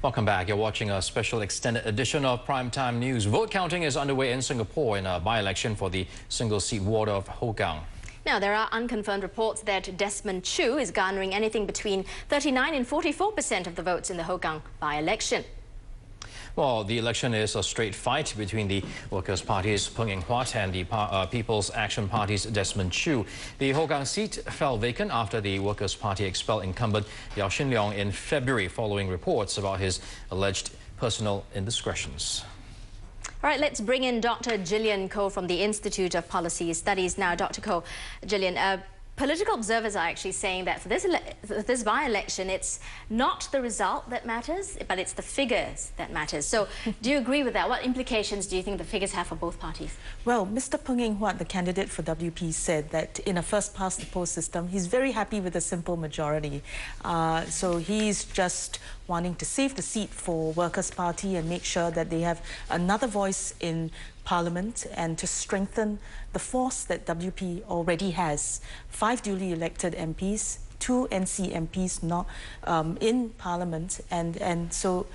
Welcome back. You're watching a special extended edition of Primetime News. Vote counting is underway in Singapore in a by-election for the single-seat ward of Hougang. Now, there are unconfirmed reports that Desmond Chew is garnering anything between 39 and 44% of the votes in the Hougang by-election. Well, the election is a straight fight between the Workers' Party's Peng Eng-huat and the People's Action Party's Desmond Chew. The Hougang seat fell vacant after the Workers' Party expelled incumbent Yaw Shin Leong in February following reports about his alleged personal indiscretions. All right, let's bring in Dr. Gillian Koh from the Institute of Policy Studies now. Dr. Koh, Gillian, political observers are actually saying that for this by-election, it's not the result that matters, but it's the figures that matters. So do you agree with that? What implications do you think the figures have for both parties? Well, Mr. Peng Eng-huat, the candidate for WP, said that in a first-past-the-post system, he's very happy with a simple majority. So he's just wanting to save the seat for Workers' Party and make sure that they have another voice in Parliament and to strengthen the force that WP already has. 5 duly elected MPs, 2 NC MPs not in Parliament, and so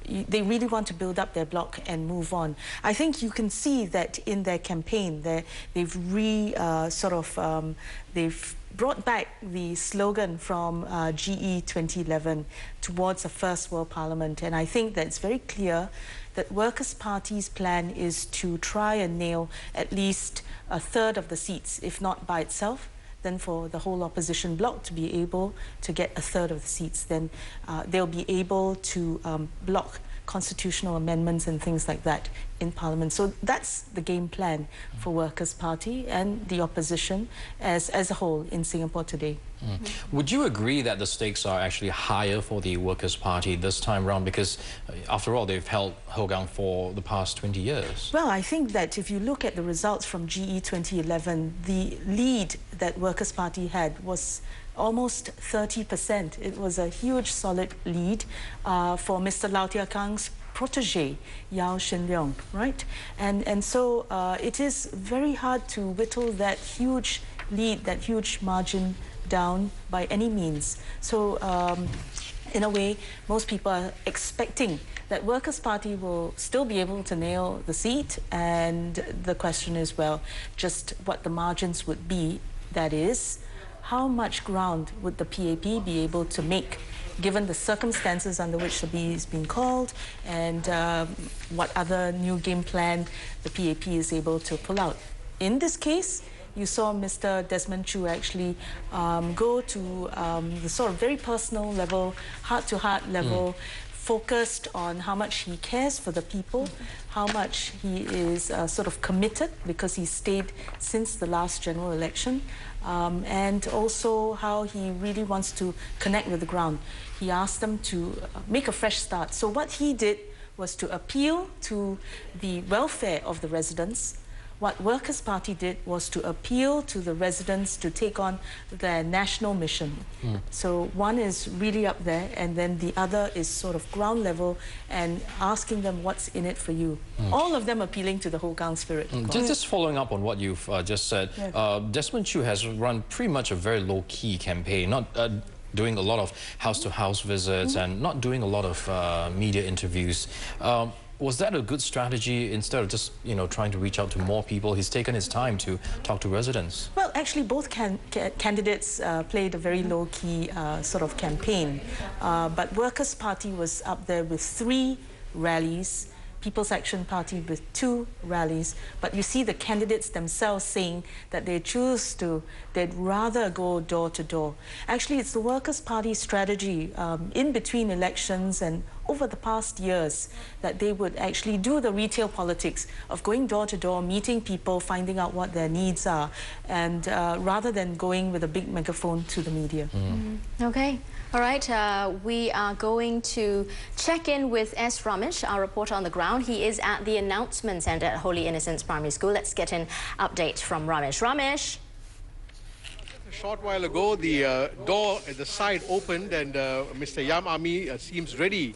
they really want to build up their bloc and move on. I think you can see that in their campaign, they've they've brought back the slogan from GE 2011 towards a first world parliament, and I think that it's very clear that Workers' Party's plan is to try and nail at least a third of the seats, if not by itself, then for the whole opposition bloc to be able to get a third of the seats, then they'll be able to block constitutional amendments and things like that in Parliament. So that's the game plan for Workers' Party and the opposition as a whole in Singapore today. Would you agree that the stakes are actually higher for the Workers' Party this time round? Because, after all, they've held Hougang for the past 20 years. Well, I think that if you look at the results from GE 2011, the lead that Workers' Party had was almost 30%. It was a huge, solid lead for Mr. Lau Tia Kang's protege, Yaw Shin Leong, right? And so it is very hard to whittle that huge lead, that huge margin down by any means. So in a way, most people are expecting that Workers' Party will still be able to nail the seat, and the question is, well, just what the margins would be. That is, how much ground would the PAP be able to make given the circumstances under which the B is being called, and what other new game plan the PAP is able to pull out. In this case, you saw Mr. Desmond Chew actually go to the sort of very personal level, heart-to-heart level, focused on how much he cares for the people, how much he is sort of committed because he stayed since the last general election, and also how he really wants to connect with the ground. He asked them to make a fresh start. So what he did was to appeal to the welfare of the residents. What Workers' Party did was to appeal to the residents to take on their national mission. So one is really up there, and then the other is sort of ground level and asking them what's in it for you. All of them appealing to the Hougang spirit. Just following up on what you've just said, Desmond Chew has run pretty much a very low-key campaign, not doing a lot of house-to-house visits and not doing a lot of media interviews. Was that a good strategy instead of just, trying to reach out to more people? He's taken his time to talk to residents. Well, actually, both candidates played a very low-key sort of campaign. But Workers' Party was up there with 3 rallies, People's Action Party with 2 rallies. But you see the candidates themselves saying that they'd rather go door to door. Actually, it's the Workers' Party strategy in between elections and over the past years that they would actually do the retail politics of going door to door, meeting people, finding out what their needs are, and rather than going with a big megaphone to the media. Okay. All right, we are going to check in with S. Ramesh, our reporter on the ground. He is at the Announcement Centre at Holy Innocents Primary School. Let's get an update from Ramesh. Ramesh. short while ago, the door at the side opened and Mr. Yam Ami seems ready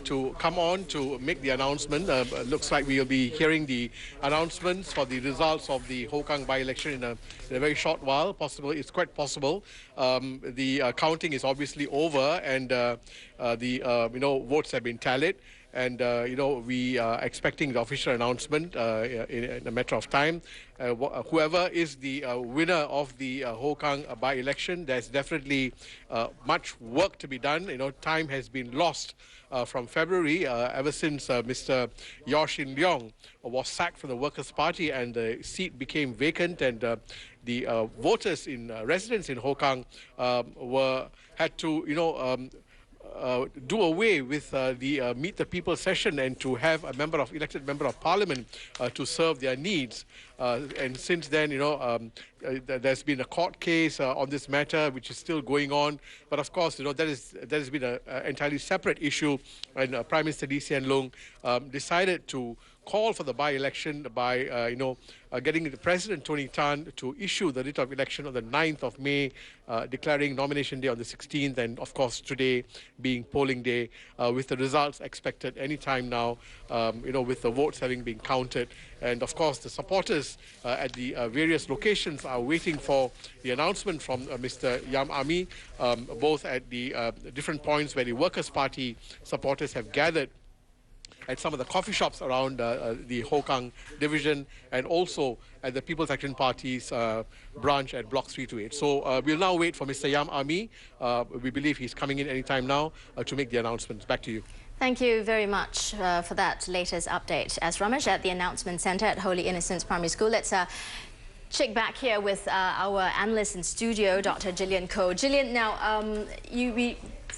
to come on to make the announcement. Looks like we will be hearing the announcements for the results of the Hougang by-election in a very short while. It's quite possible. The counting is obviously over and the votes have been tallied. And, we are expecting the official announcement in a matter of time. Whoever is the winner of the Hougang by-election, there's definitely much work to be done. Time has been lost from February, ever since Mr. Yaw Shin Leong was sacked from the Workers' Party and the seat became vacant, and the voters residents in Hougang had to, do away with the Meet the People session and to have a elected member of parliament to serve their needs. And since then, there's been a court case on this matter, which is still going on. But of course, that has been an entirely separate issue. And Prime Minister Lee Hsien Loong decided to call for the by-election by, getting the President Tony Tan to issue the writ of election on the 9th of May, declaring nomination day on the 16th, and of course today being polling day, with the results expected any time now, with the votes having been counted. And of course the supporters at the various locations are waiting for the announcement from Mr. Yam Ami, both at the different points where the Workers' Party supporters have gathered at some of the coffee shops around the Hougang division, and also at the People's Action Party's branch at Block 328. So we'll now wait for Mr. Yam Ami. We believe he's coming in any time now to make the announcements. Back to you. Thank you very much for that latest update. As Ramesh at the Announcement Centre at Holy Innocents Primary School, let's check back here with our analyst in studio, Dr. Gillian Koh. Gillian, now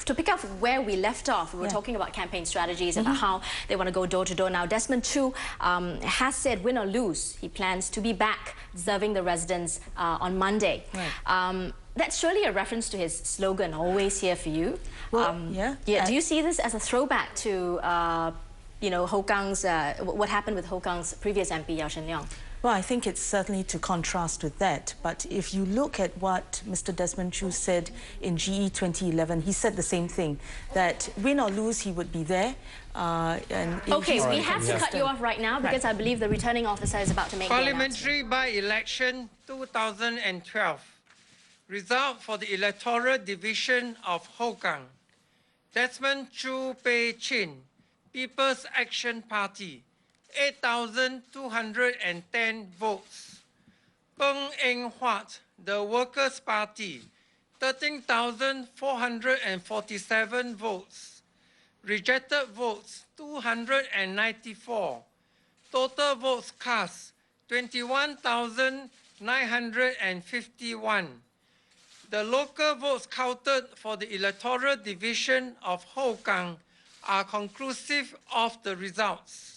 to pick up where we left off, we were talking about campaign strategies, about how they want to go door to door. Now, Desmond Chu has said, win or lose, he plans to be back serving the residents on Monday. Right. That's surely a reference to his slogan, always here for you. Well, do you see this as a throwback to, Hougang's, what happened with Hougang's previous MP, Yaw Shin Leong? Well, I think it's certainly to contrast with that. But if you look at what Mr. Desmond Chu said in GE 2011, he said the same thing, that win or lose, he would be there. Okay, we have to cut you off right now because I believe the returning officer is about to make Parliamentary by-election 2012. Result for the electoral division of Hougang. Desmond Chu Pei Chin, People's Action Party, 8,210 votes. Peng Eng Huat, the Workers' Party, 13,447 votes. Rejected votes, 294. Total votes cast, 21,951. The local votes counted for the electoral division of Hougang are conclusive of the results.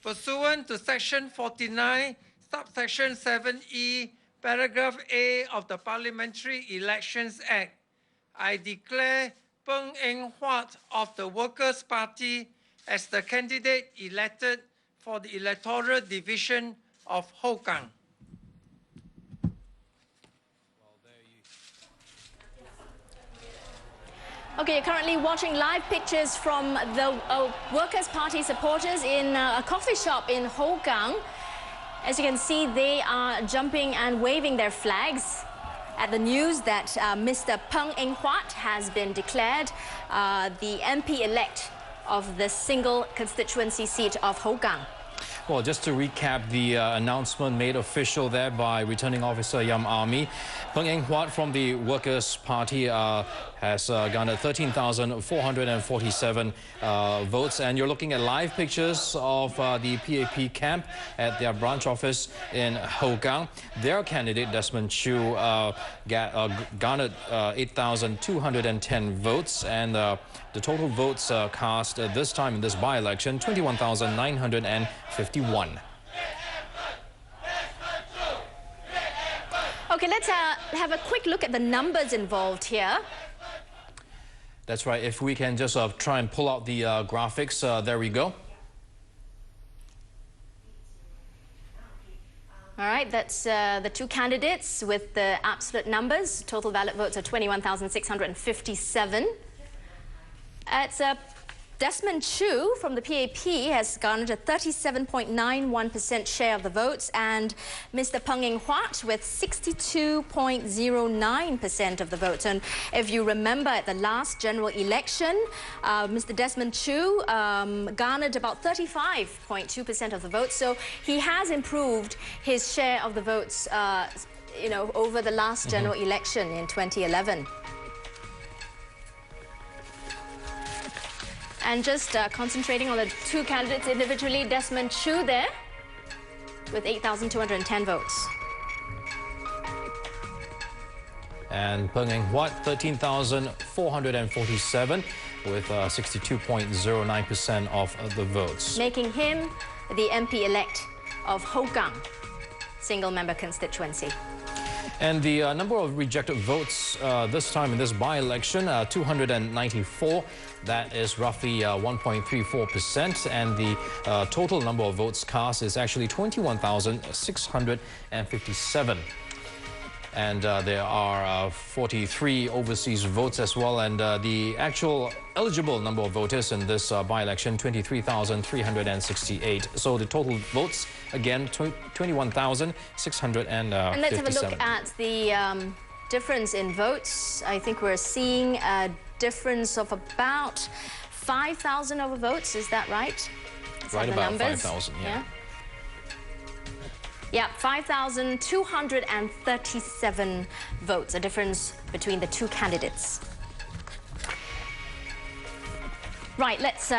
Pursuant to Section 49, Subsection 7E, Paragraph A of the Parliamentary Elections Act, I declare Peng Eng Huat of the Workers' Party as the candidate elected for the electoral division of Hougang. Okay, you're currently watching live pictures from the Workers' Party supporters in a coffee shop in Hougang. As you can see, they are jumping and waving their flags at the news that Mr. Peng Eng Huat has been declared the MP-elect of the single constituency seat of Hougang. Well, just to recap the announcement made official there by returning officer Yam Ami, Peng Eng Huat from the Workers' Party has garnered 13,447 votes. And you're looking at live pictures of the PAP camp at their branch office in Hougang. Their candidate, Desmond Chu, garnered 8,210 votes. And the total votes cast this time in this by-election, 21,951. Okay, let's have a quick look at the numbers involved here. That's right. If we can just try and pull out the graphics, there we go. All right, that's the two candidates with the absolute numbers. Total valid votes are 21,657. It's Desmond Chu from the PAP has garnered a 37.91% share of the votes, and Mr. Peng Eng-Huat with 62.09% of the votes. And if you remember, at the last general election, Mr. Desmond Chu garnered about 35.2% of the votes. So he has improved his share of the votes, over the last general election in 2011. And just concentrating on the two candidates individually, Desmond Chu there with 8,210 votes. And Peng Eng-Huat, 13,447 with 62.09% of the votes. Making him the MP-elect of Hougang, single-member constituency. And the number of rejected votes this time in this by-election, 294. That is roughly 1.34%. And the total number of votes cast is actually 21,657. And there are 43 overseas votes as well. And the actual eligible number of voters in this by-election, 23,368. So the total votes, again, 21,657. And let's have a look at the difference in votes. I think we're seeing a difference of about 5,000 over votes. Is that right? Right about 5,000, yeah. Yeah, 5,237 votes, a difference between the two candidates. Right, let's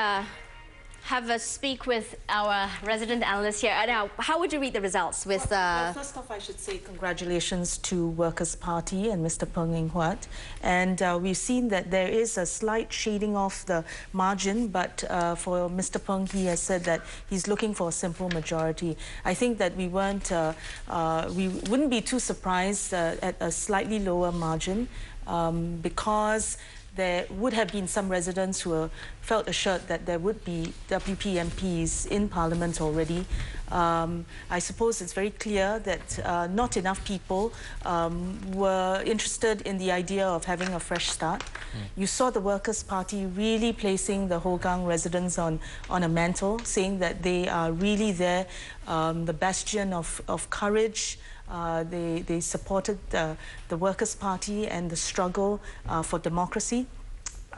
have a speak with our resident analyst here. Now, how would you read the results with... Well, first off, I should say congratulations to Workers' Party and Mr. Peng Eng-Huat. And we've seen that there is a slight shading off the margin, but for Mr. Peng, he has said that he's looking for a simple majority. I think that we wouldn't be too surprised at a slightly lower margin because there would have been some residents who felt assured that there would be WP MPs in Parliament already. I suppose it's very clear that not enough people were interested in the idea of having a fresh start. You saw the Workers' Party really placing the Hougang residents on a mantle, saying that they are really there, the bastion of courage. They supported the Workers' Party and the struggle for democracy.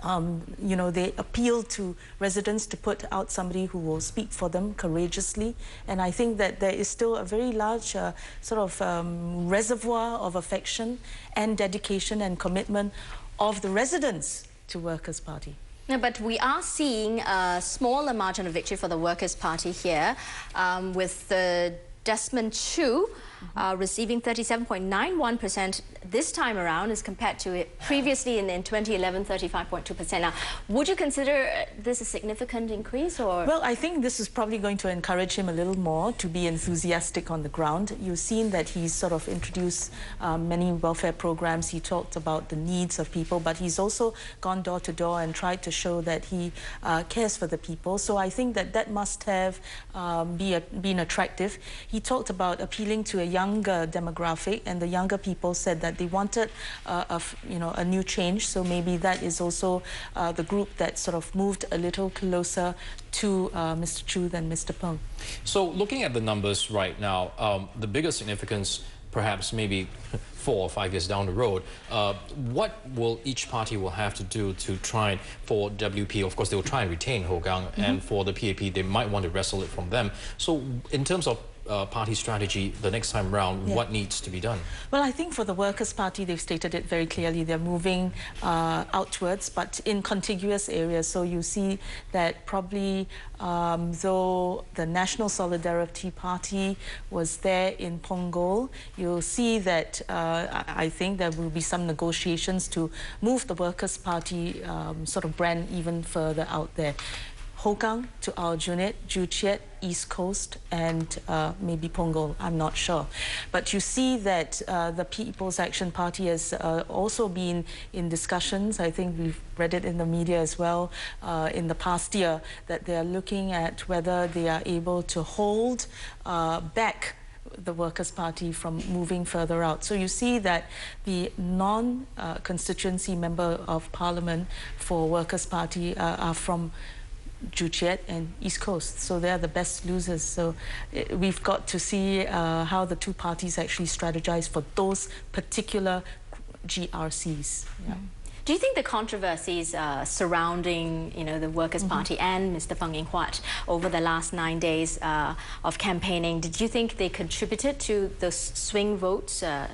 They appealed to residents to put out somebody who will speak for them courageously. And I think that there is still a very large reservoir of affection and dedication and commitment of the residents to Workers' Party. No, but we are seeing a smaller margin of victory for the Workers' Party here with Desmond Chu receiving 37.91% this time around as compared to it previously in 2011, 35.2%. Now, would you consider this a significant increase? Or? Well, I think this is probably going to encourage him a little more to be enthusiastic on the ground. You've seen that he's sort of introduced many welfare programs. He talked about the needs of people, but he's also gone door to door and tried to show that he cares for the people. So I think that must have been attractive. He talked about appealing to a younger demographic, and the younger people said that they wanted a new change. So maybe that is also the group that sort of moved a little closer to Mr. Chu than Mr. Peng. So looking at the numbers right now, the bigger significance perhaps maybe 4 or 5 years down the road, what will each party will have to do to try for WP? Of course, they will try and retain Hougang, and for the PAP, they might want to wrestle it from them. So in terms of party strategy the next time round, what needs to be done? Well, I think for the Workers' Party, they've stated it very clearly. They're moving outwards, but in contiguous areas. So you see that probably though the National Solidarity Party was there in Punggol, you'll see that I think there will be some negotiations to move the Workers' Party sort of brand even further out there. Hougang to Aljunied, Joo Chiat, East Coast, and maybe Punggol, I'm not sure. But you see that the People's Action Party has also been in discussions. I think we've read it in the media as well in the past year, that they are looking at whether they are able to hold back the Workers' Party from moving further out. So you see that the non-constituency member of Parliament for Workers' Party are from Juchiat and East Coast, so they're the best losers. So we've got to see how the two parties actually strategize for those particular GRCs. Yeah. Do you think the controversies surrounding, the Workers' Party and Mr. Peng Eng-Huat over the last 9 days of campaigning, did you think they contributed to the swing votes, a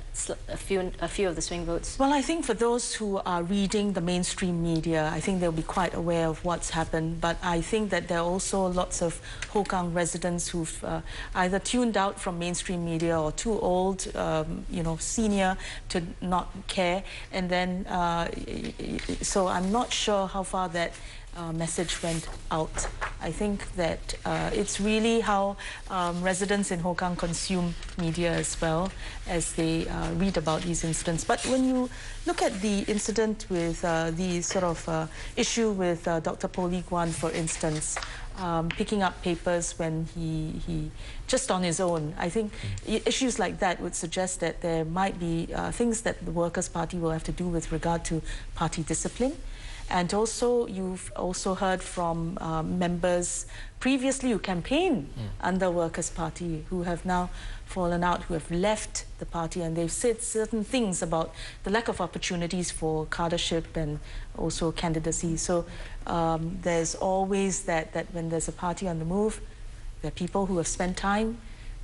few of the swing votes? Well, I think for those who are reading the mainstream media, I think they'll be quite aware of what's happened. But I think that there are also lots of Hougang residents who've either tuned out from mainstream media or too old, senior to not care, and then so I'm not sure how far that message went out. I think that it's really how residents in Hougang consume media as well as they read about these incidents. But when you look at the incident with the sort of issue with Dr. Po Lee Guan, for instance, picking up papers when he just on his own, I think issues like that would suggest that there might be things that the Workers' Party will have to do with regard to party discipline. And also, you've also heard from members previously who campaigned under Workers' Party, who have now fallen out, who have left the party, and they've said certain things about the lack of opportunities for cadreship and also candidacy. So there's always that when there's a party on the move, there are people who have spent time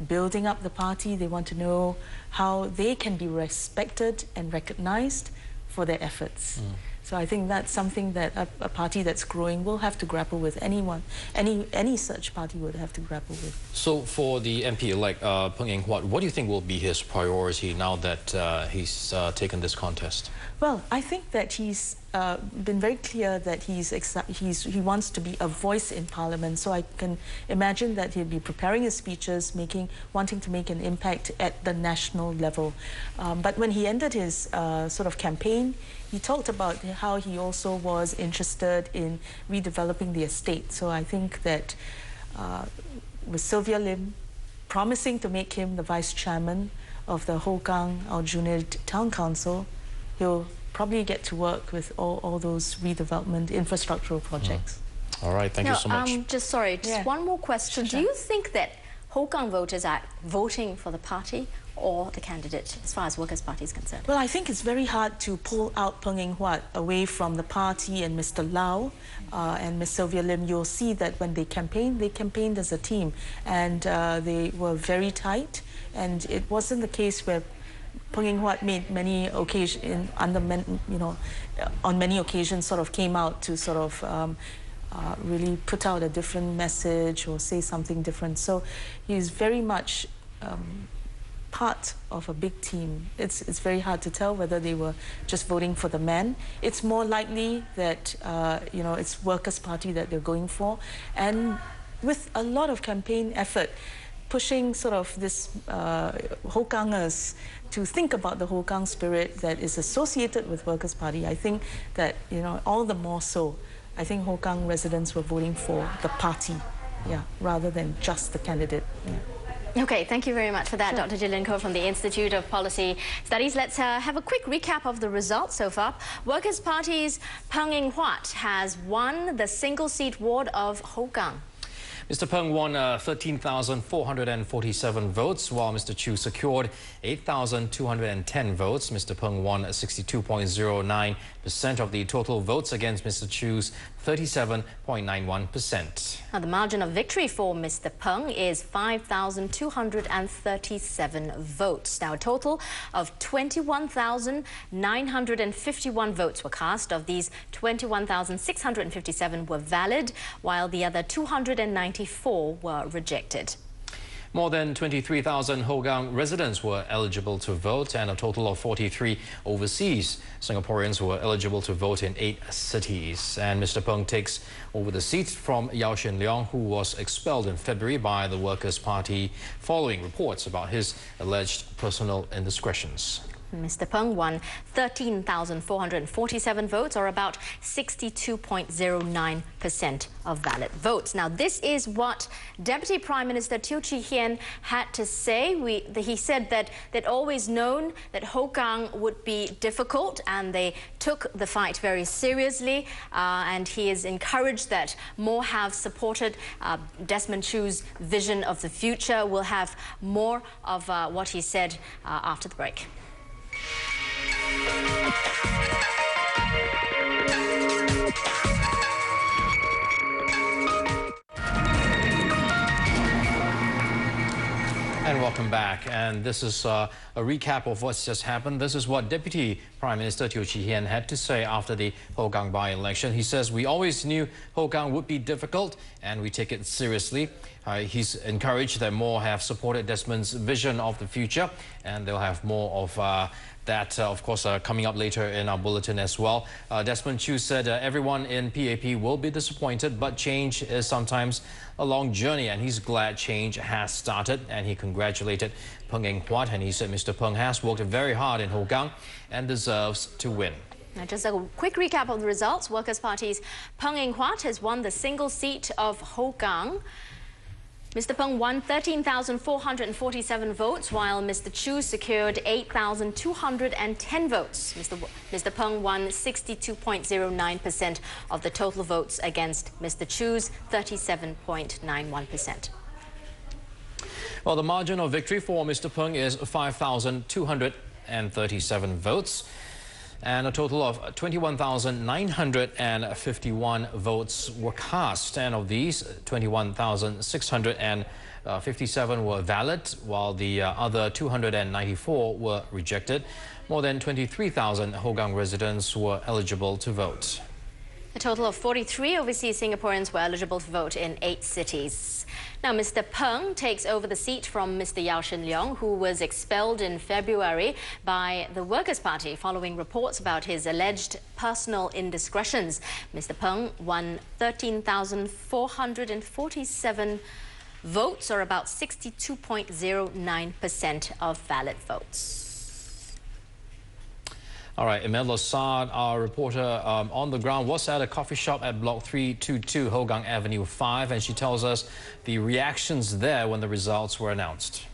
building up the party. They want to know how they can be respected and recognized for their efforts. So I think that's something that a party that's growing will have to grapple with. Any such party would have to grapple with. So for the MP-elect Peng Eng-Huat, what do you think will be his priority now that he's taken this contest? Well, I think that he's been very clear that he wants to be a voice in Parliament. So I can imagine that he'll be preparing his speeches, wanting to make an impact at the national level. But when he ended his sort of campaign, he talked about how he also was interested in redeveloping the estate. So I think that with Sylvia Lim promising to make him the vice chairman of the Hougang Aljunied Town Council, he'll probably get to work with all those redevelopment infrastructural projects. All right, thank you so much. Just one more question. Sure. Do you think that Hougang voters are voting for the party or the candidate as far as Workers' Party is concerned? Well, I think it's very hard to pull out Peng Eng-Huat away from the party and Mr. Lau and Ms. Sylvia Lim. You'll see that when they campaigned as a team, and they were very tight, and it wasn't the case where Peng Eng-Huat made many occasions, on many occasions sort of came out to sort of really put out a different message or say something different. So he's very much part of a big team. It's very hard to tell whether they were just voting for the man. It's more likely that it's Workers' Party that they're going for, and with a lot of campaign effort, pushing sort of this Houkangers to think about the Hougang spirit that is associated with Workers' Party. I think that all the more so, I think Hougang residents were voting for the party, rather than just the candidate. Okay, thank you very much for that, Sure. Dr. Gillian Koh from the Institute of Policy Studies. Let's have a quick recap of the results so far. Workers' Party's Peng Eng-Huat has won the single-seat ward of Hougang. Mr. Peng won 13,447 votes, while Mr. Chu secured 8,210 votes. Mr. Peng won 62.09% of the total votes against Mr. Chu's 37.91%. Now, the margin of victory for Mr. Peng is 5,237 votes. Now, a total of 21,951 votes were cast. Of these, 21,657 were valid, while the other 294 were rejected. More than 23,000 Hougang residents were eligible to vote, and a total of 43 overseas Singaporeans were eligible to vote in 8 cities. And Mr. Peng takes over the seat from Yao Shin Leong, who was expelled in February by the Workers' Party following reports about his alleged personal indiscretions. Mr. Peng won 13,447 votes, or about 62.09% of valid votes. Now, this is what Deputy Prime Minister Teo Chee Hean had to say. He said that they'd always known that Hougang would be difficult, and they took the fight very seriously. And he has encouraged that more have supported Desmond Tutu's vision of the future. We'll have more of what he said after the break. And welcome back. And this is a recap of what's just happened. This is what Deputy Prime Minister Teo Chee Hean had to say after the Hougang by-election. He says, "We always knew Hougang would be difficult and we take it seriously." He's encouraged that more have supported Desmond's vision of the future, and they'll have more of that, of course, coming up later in our bulletin as well. Desmond Tutu said everyone in PAP will be disappointed, but change is sometimes a long journey, and he's glad change has started, and he congratulated Peng Eng Huat, and he said Mr. Peng has worked very hard in Hougang and deserves to win. Now, just a quick recap of the results. Workers' Party's Peng Eng Huat has won the single seat of Hougang. Mr. Peng won 13,447 votes, while Mr. Chu secured 8,210 votes. Mr. Peng won 62.09% of the total votes against Mr. Chu's 37.91%. Well, the margin of victory for Mr. Peng is 5,237 votes. And a total of 21,951 votes were cast, and of these, 21,657 were valid, while the other 294 were rejected. More than 23,000 Hougang residents were eligible to vote. A total of 43 overseas Singaporeans were eligible to vote in 8 cities. Now, Mr. Peng takes over the seat from Mr. Yao Shin Leong, who was expelled in February by the Workers' Party following reports about his alleged personal indiscretions. Mr. Peng won 13,447 votes, or about 62.09% of valid votes. All right, Imelda Saad, our reporter on the ground, was at a coffee shop at Block 322, Hougang Avenue 5, and she tells us the reactions there when the results were announced.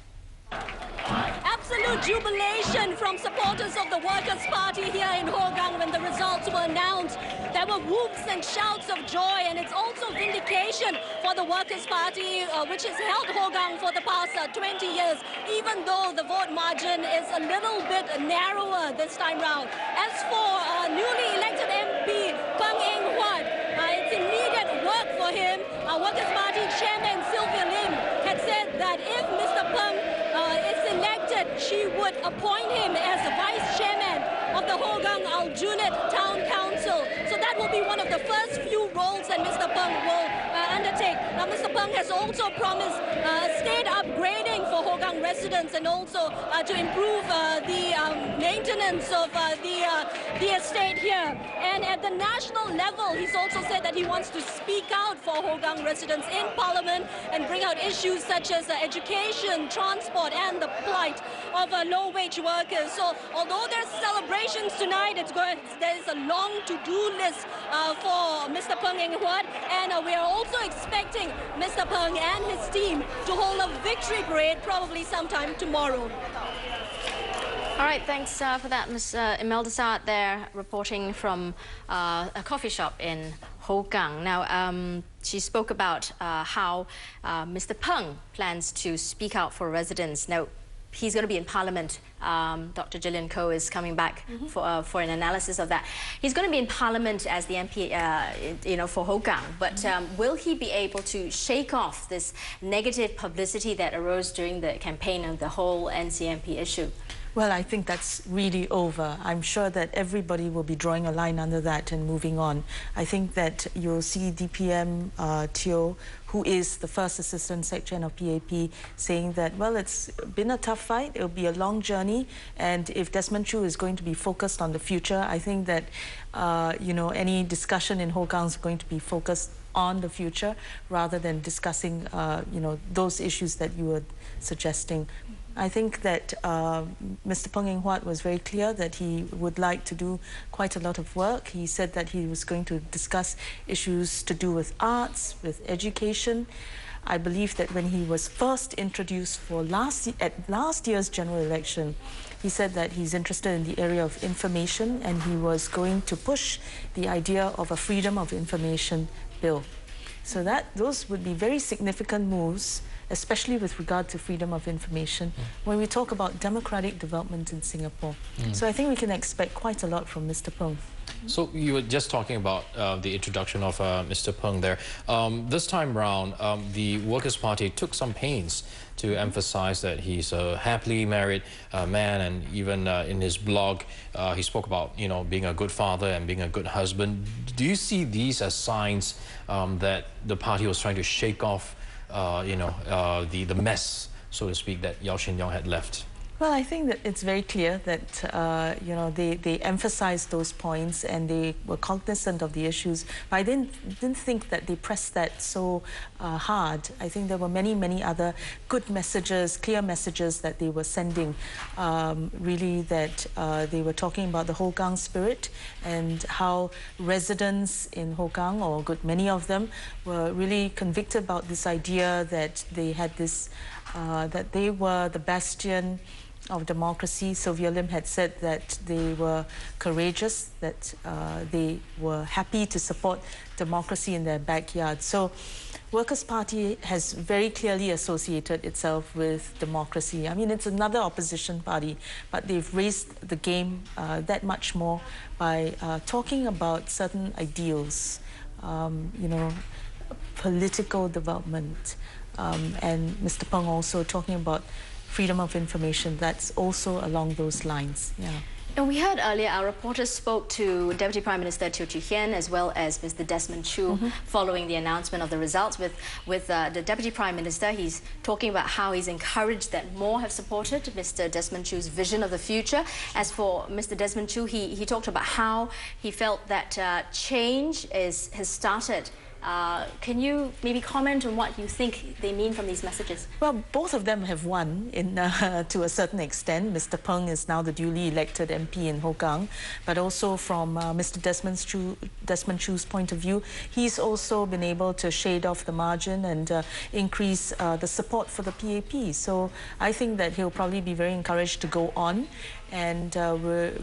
Absolute jubilation from supporters of the Workers' Party here in Hougang when the results were announced. There were whoops and shouts of joy, and it's also vindication for the Workers' Party, which has held Hougang for the past 20 years, even though the vote margin is a little bit narrower this time round. As for newly elected MP Peng Eng Huat, it's immediate work for him. Workers' Party Chairman Sylvia Lim had said that if Mr. Peng is elected, she would appoint him as the Vice Chairman of the Hougang Aljunied Town Council. So that will be one of the first few roles that Mr. Peng will undertake. Now, Mr. Peng has also promised state upgrading for Hougang residents, and also to improve the maintenance of the estate here. And at the national level, he's also said that he wants to speak out for Hougang residents in Parliament and bring out issues such as education, transport, and the plight of low-wage workers. So although there's celebrations tonight, there's a long to-do list for Mr. Peng Eng Huat, and we are also expecting Mr. Peng and his team to hold a victory parade probably sometime tomorrow. All right, thanks for that, Ms. Imelda Saad there, reporting from a coffee shop in Hougang. Now, she spoke about how Mr. Peng plans to speak out for residents. Now, he's going to be in Parliament. Dr. Gillian Koh is coming back for an analysis of that. He's going to be in Parliament as the MP, for Hougang. But will he be able to shake off this negative publicity that arose during the campaign of the whole NCMP issue? Well, I think that's really over. I'm sure that everybody will be drawing a line under that and moving on. I think that you'll see DPM Teo, who is the first Assistant Secretary of PAP, saying that, well, it's been a tough fight, it'll be a long journey, and if Desmond Tutu is going to be focused on the future, I think that, any discussion in Hougang is going to be focused on the future rather than discussing, those issues that you were suggesting. I think that Mr. Peng Eng Huat was very clear that he would like to do quite a lot of work. He said that he was going to discuss issues to do with arts, with education. I believe that when he was first introduced for at last year's general election, he said that he's interested in the area of information and he was going to push the idea of a freedom of information bill. So those would be very significant moves, especially with regard to freedom of information, when we talk about democratic development in Singapore. So I think we can expect quite a lot from Mr. Peng. So you were just talking about the introduction of Mr. Peng there. This time round, the Workers' Party took some pains to emphasize that he's a happily married man, and even in his blog, he spoke about, you know, being a good father and being a good husband. Do you see these as signs that the party was trying to shake off, the mess, so to speak, that Yaw Shin Leong had left? Well, I think that it's very clear that, they emphasized those points and they were cognizant of the issues. But I didn't think that they pressed that so hard. I think there were many, many other good messages, clear messages that they were sending. Really that they were talking about the Hougang spirit and how residents in Hougang, or many of them, were really convicted about this idea that they had this, that they were the bastion of democracy. Sylvia Lim had said that they were courageous, that they were happy to support democracy in their backyard. So Workers' Party has very clearly associated itself with democracy. I mean, it's another opposition party, but they've raised the game that much more by talking about certain ideals, political development, and Mr. Peng also talking about freedom of information. That's also along those lines. Yeah. And we heard earlier our reporters spoke to Deputy Prime Minister Teo Chee Hean as well as Mr. Desmond Chu following the announcement of the results. With the Deputy Prime Minister, he's talking about how he's encouraged that more have supported Mr. Desmond Chu's vision of the future. As for Mr. Desmond Chu, he talked about how he felt that change has started. Can you maybe comment on what you think they mean from these messages? Well, both of them have won to a certain extent. Mr. Peng is now the duly elected MP in Hougang, but also from Mr. Desmond Chu's point of view, he's also been able to shade off the margin and increase the support for the PAP. So I think that he'll probably be very encouraged to go on. And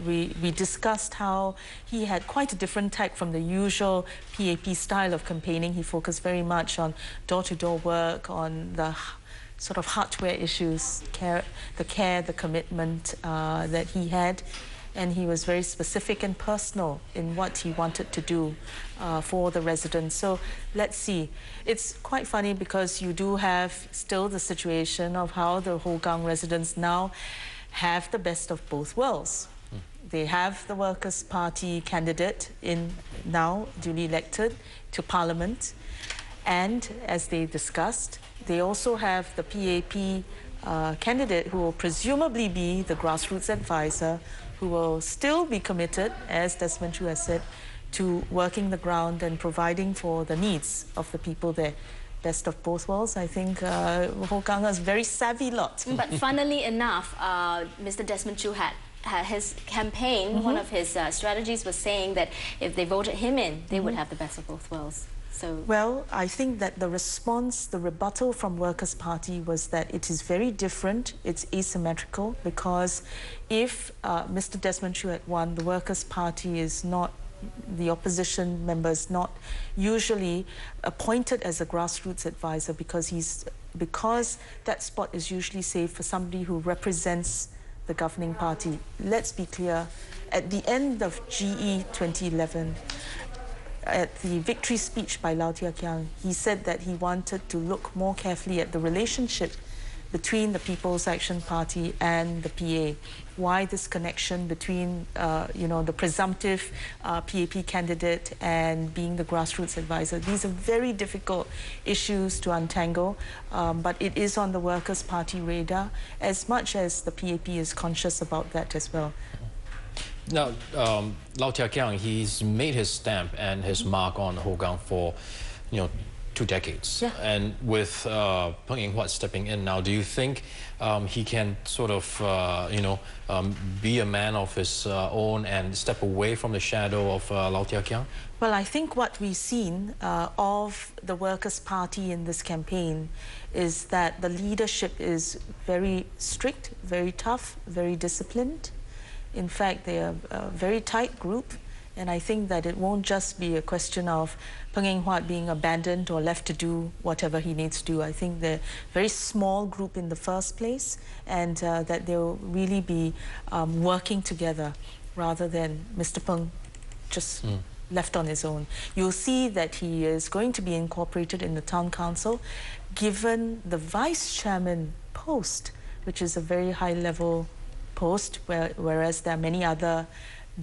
we discussed how he had quite a different tack from the usual PAP style of campaigning. He focused very much on door-to-door work, on the sort of hardware issues, the commitment that he had. And he was very specific and personal in what he wanted to do for the residents. So let's see. It's quite funny because you do have still the situation of how the Hougang residents now have the best of both worlds. They have the Workers' Party candidate now duly elected to Parliament, and as they discussed, they also have the PAP candidate who will presumably be the grassroots advisor, who will still be committed, as Desmond Chu has said, to working the ground and providing for the needs of the people there. Best of both worlds. I think Hougang is a very savvy lot. But funnily enough, Mr. Desmond Chu had his campaign, one of his strategies was saying that if they voted him in, they would have the best of both worlds. So, well, I think that the response, the rebuttal from Workers' Party was that it is very different, it's asymmetrical, because if Mr. Desmond Chu had won, the Workers' Party is not, the opposition members not usually appointed as a grassroots advisor, because that spot is usually saved for somebody who represents the governing party. Let's be clear, at the end of GE 2011, at the victory speech by Lau Tia Kiang, he said that he wanted to look more carefully at the relationship between the People's Action Party and the PA. Why this connection between, the presumptive PAP candidate and being the grassroots advisor? These are very difficult issues to untangle, but it is on the Workers' Party radar, as much as the PAP is conscious about that as well. Now, Lau Tia Kiang, he's made his stamp and his mark on Hougang for, 2 decades. Yeah. And with Peng Eng-Huat stepping in now, do you think he can sort of, be a man of his own and step away from the shadow of Lau Tia Kiang? Well, I think what we've seen of the Workers' Party in this campaign is that the leadership is very strict, very tough, very disciplined. In fact, they are a very tight group, and I think that it won't just be a question of Peng Eng-Huat being abandoned or left to do whatever he needs to do. I think they're a very small group in the first place, and that they'll really be working together rather than Mr. Peng just left on his own. You'll see that he is going to be incorporated in the town council, given the vice chairman post, which is a very high-level post, whereas there are many other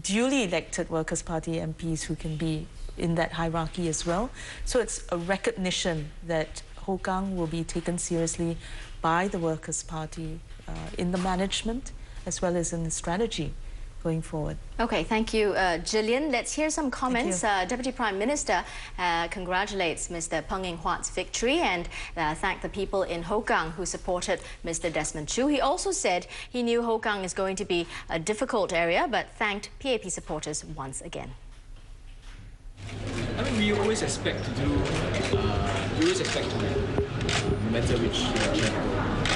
duly elected Workers' Party MPs who can be in that hierarchy as well. So it's a recognition that Hougang will be taken seriously by the Workers' Party in the management as well as in the strategy going forward. Okay, thank you, Gillian. Let's hear some comments. Deputy Prime Minister congratulates Mr. Peng Eng-Huat's victory and thanked the people in Hougang who supported Mr. Desmond Chu. He also said he knew Hougang is going to be a difficult area, but thanked PAP supporters once again. I mean, we always expect to do, we always expect to win, no matter which direction,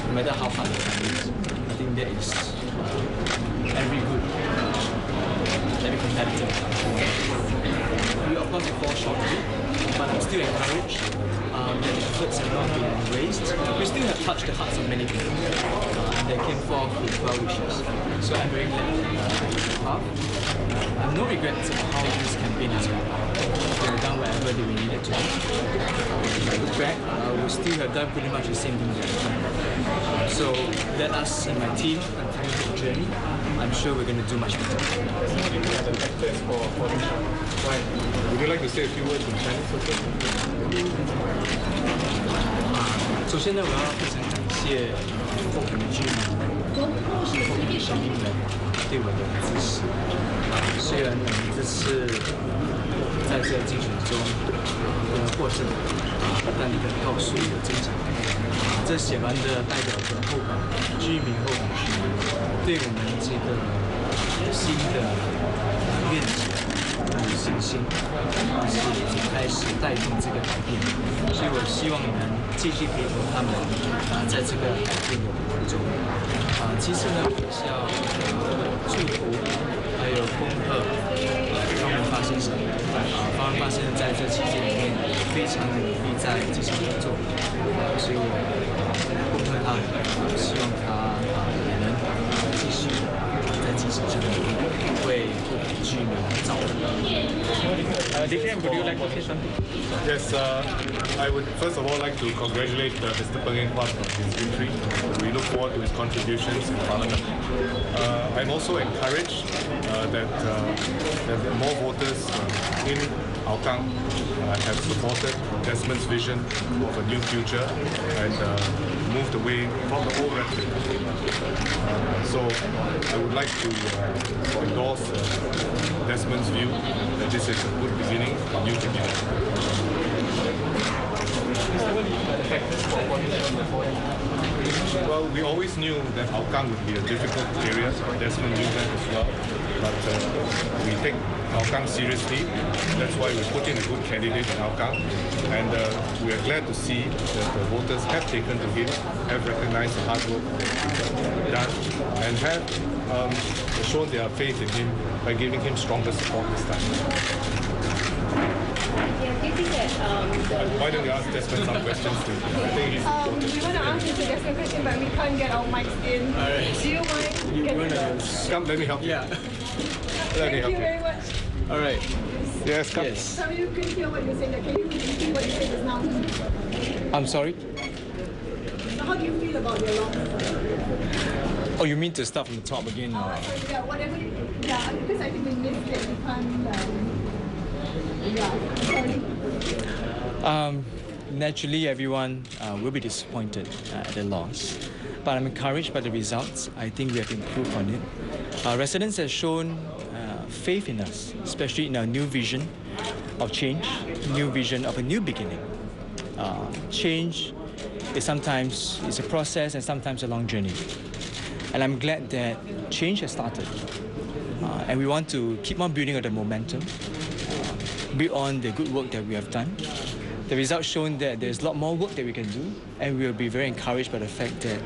no matter how hard the time is. I think that is every good, every competitor. We of course fall short of it, but I'm still encouraged that the efforts have not been raised. We still have touched the hearts of many people, and they came forth with well wishes. So I'm very glad that I have no regrets about how this campaign has gone. We have done whatever that we needed to do. If I look back, we still have done pretty much the same thing that we've done. So let us and my team continue the journey. I'm sure we're going to do much better. Would you like to say a few words in Chinese? 首先呢，我要非常感谢后埔的居民，是后埔乡民们对我的支持。虽然我们这次在这竞选中获胜，但你的票数有增长，这显然的代表着后港居民、后港居民对我们这个新的愿景有信心，是已经开始带动这个改变。所以我希望你们继续陪同他们在这个改变的过程中。其次呢，也是要祝福还有恭贺方文发先生。方文发先生在这期间里面非常的努力在进行工作，所以我恭贺他，希望他也能继续在基层上努力，为后埔居民造福。DKM, would you like to say something? Yes, I would first of all like to congratulate Mr. Peng Eng-Huat on his victory. We look forward to his contributions in Parliament. I'm also encouraged that more voters in Hougang have supported Desmond's vision of a new future and moved away from the old rhetoric. So I would like to endorse Desmond's view that this is a good beginning, a new beginning. Well, we always knew that Hougang would be a difficult area. Desmond knew that as well. But we take Hougang seriously. That's why we put in a good candidate in Hougang. And we are glad to see that the voters have taken to him, have recognized the hard work that he's done, and have shown their faith in him by giving him stronger support this time. Why don't you ask Desmond some questions too? I think he's important. We want to ask Mr. Desmond a question, but we can't get our mics in. Do you mind? Come, let me help you. Yeah. Let me Thank help you very much. All right. Yes, come. Yes. So you could hear what you're saying. Can you repeat what you said just now? I'm sorry? So how do you feel about your loss? Oh, you mean to start from the top again? Yeah, whatever. Because I think we missed it. We can't. Sorry. Naturally, everyone will be disappointed at the loss. But I'm encouraged by the results. I think we have improved on it. Our residents have shown faith in us, especially in our new vision of change, new vision of a new beginning. change is sometimes a process and sometimes a long journey. And I'm glad that change has started. And we want to keep on building on the momentum, build on the good work that we have done. The results shown that there's a lot more work that we can do, and we'll be very encouraged by the fact that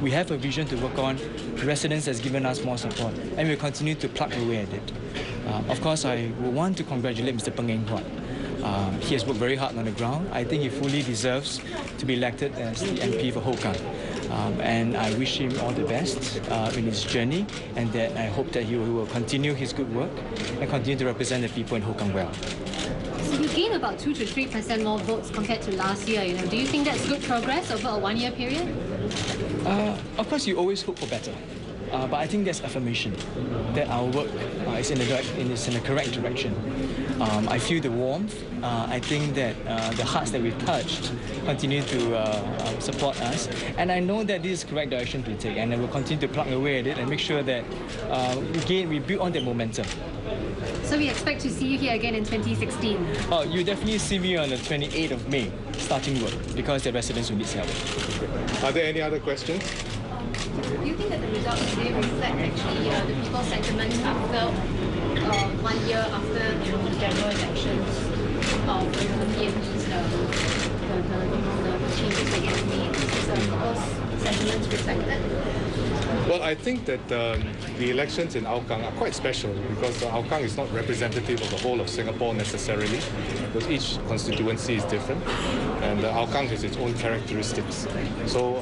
we have a vision to work on. The residents has given us more support, and we'll continue to plug away at it. Of course, I would want to congratulate Mr. Peng Eng Huat. He has worked very hard on the ground. I think he fully deserves to be elected as the MP for Hougang. And I wish him all the best in his journey, and that I hope that he will continue his good work and continue to represent the people in Hougang well. So you gained about 2 to 3% more votes compared to last year. Do you think that's good progress over a one-year period? Of course, you always hope for better. But I think there's affirmation that our work is in the correct direction. I feel the warmth. I think that the hearts that we've touched continue to support us. And I know that this is the correct direction to take. And I will continue to plug away at it and make sure that we build on that momentum. So we expect to see you here again in 2016? Oh, you definitely see me on the 28th of May starting work because the residents will need help. Are there any other questions? Do you think that the results today reflect actually the people's sentiments after 1 year after the general elections of the PMPs, the changes that get made? Is the people's sentiments reflected? Well, I think that the elections in Hougang are quite special because Hougang is not representative of the whole of Singapore necessarily, because each constituency is different, and Hougang has its own characteristics. So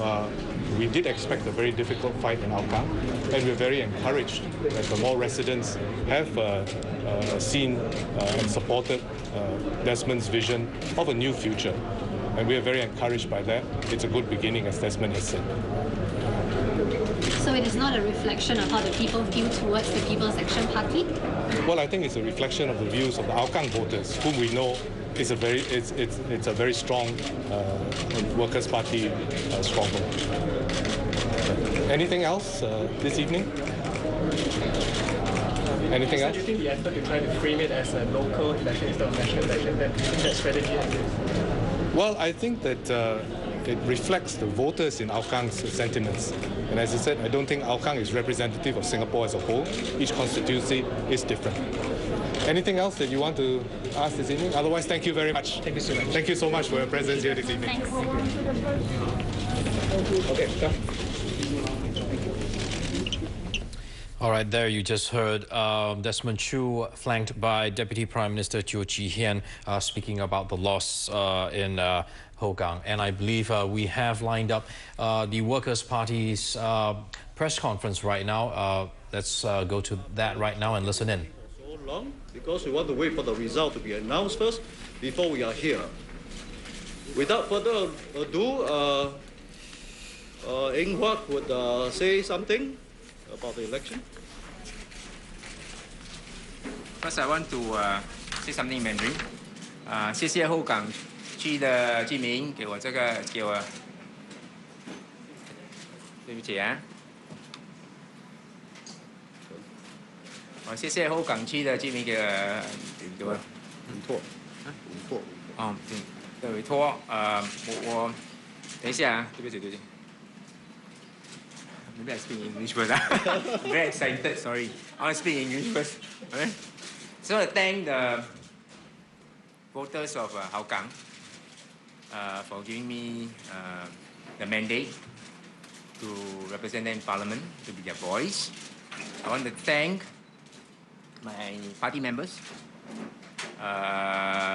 we did expect a very difficult fight in Hougang, and we're very encouraged that the more residents have seen and supported Desmond's vision of a new future. And we are very encouraged by that. It's a good beginning, as Desmond has said. So it is not a reflection of how the people feel towards the People's Action Party? Well, I think it's a reflection of the views of the Hougang voters, whom we know is a very strong Workers' Party stronghold. Anything else this evening? Anything else? Do you think the effort to try to frame it as a local election instead of national election, that strategy exists? Well, I think that it reflects the voters in Hougang's sentiments. And as I said, I don't think Hougang is representative of Singapore as a whole. Each constituency is different. Anything else that you want to ask this evening? Otherwise, thank you very much. Thank you so much. Thank you so much for your presence here this evening. Thanks. Okay, come. All right, there you just heard Desmond Chu, flanked by Deputy Prime Minister Teo Chee Hean, speaking about the loss in Hougang. And I believe we have lined up the Workers' Party's press conference right now. Let's go to that right now and listen in. So long because we want to wait for the result to be announced first before we are here. Without further ado, Eng Huat would say something about the election. First, I want to say something in Mandarin. 谢谢后港区的居民给我对不起啊。谢谢后港区的居民给我委托。哦，对，委托。我等一下啊，对不起。Maybe I speak English first. I'm very excited, sorry. I want to speak English first. Okay? So I thank the voters of Hougang for giving me the mandate to represent them in Parliament, to be their voice. I want to thank my party members,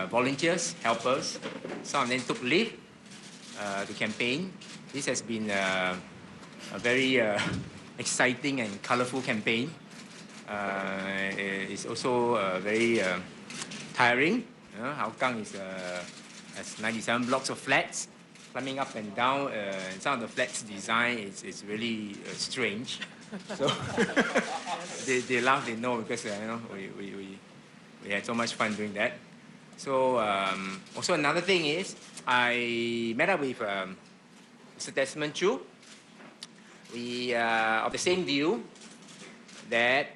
volunteers, helpers. Some of them took leave to campaign. This has been a very exciting and colorful campaign. It's also very tiring. Hougang has 97 blocks of flats, climbing up and down. Some of the flats design is really strange. So they laugh, they know, because we had so much fun doing that. So also another thing is I met up with Mr. Desmond Chu. We are of the same view that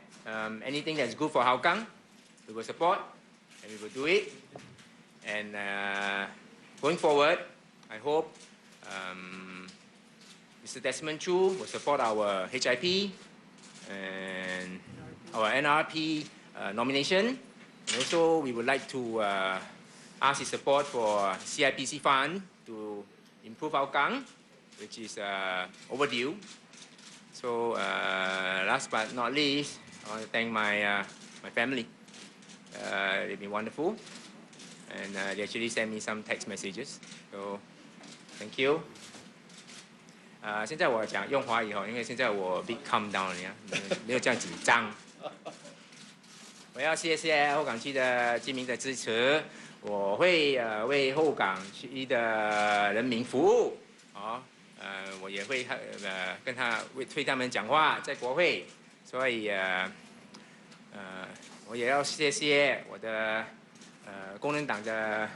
anything that's good for Hougang, we will support and we will do it. And going forward, I hope Mr. Desmond Chu will support our HIP and our NRP nomination. And also, we would like to ask his support for CIPC fund to improve Hougang, which is overdue. So, last but not least, I want to thank my family. They've been wonderful, and they actually sent me some text messages. So, thank you. 现在我讲用华语哈，因为现在我 big calm down 了，没有这样紧张。我要谢谢后港区的居民的支持，我会为后港区的人民服务，我也会跟推他们讲话，在国会，所以我也要谢谢我的工人党的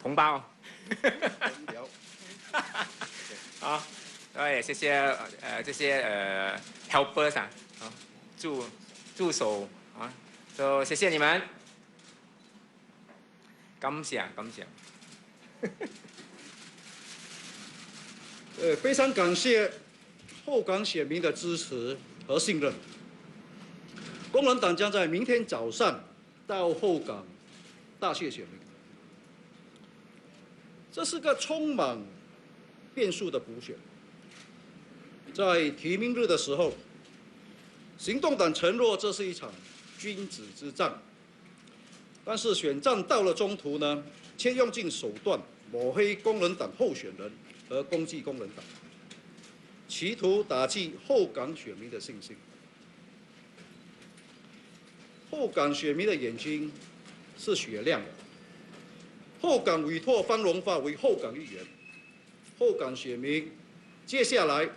同胞。好。对，谢谢这些helpers 啊，助手啊，都谢谢你们，感谢。非常感谢后港选民的支持和信任。工人党将在明天早上到后港大谢选民。这是个充满变数的补选。在提名日的时候，行动党承诺这是一场君子之战，但是选战到了中途呢，却用尽手段抹黑工人党候选人和攻击工人党，企图打击后港选民的信心。后港选民的眼睛是雪亮的，后港委托方荣发为后港议员，后港选民接下来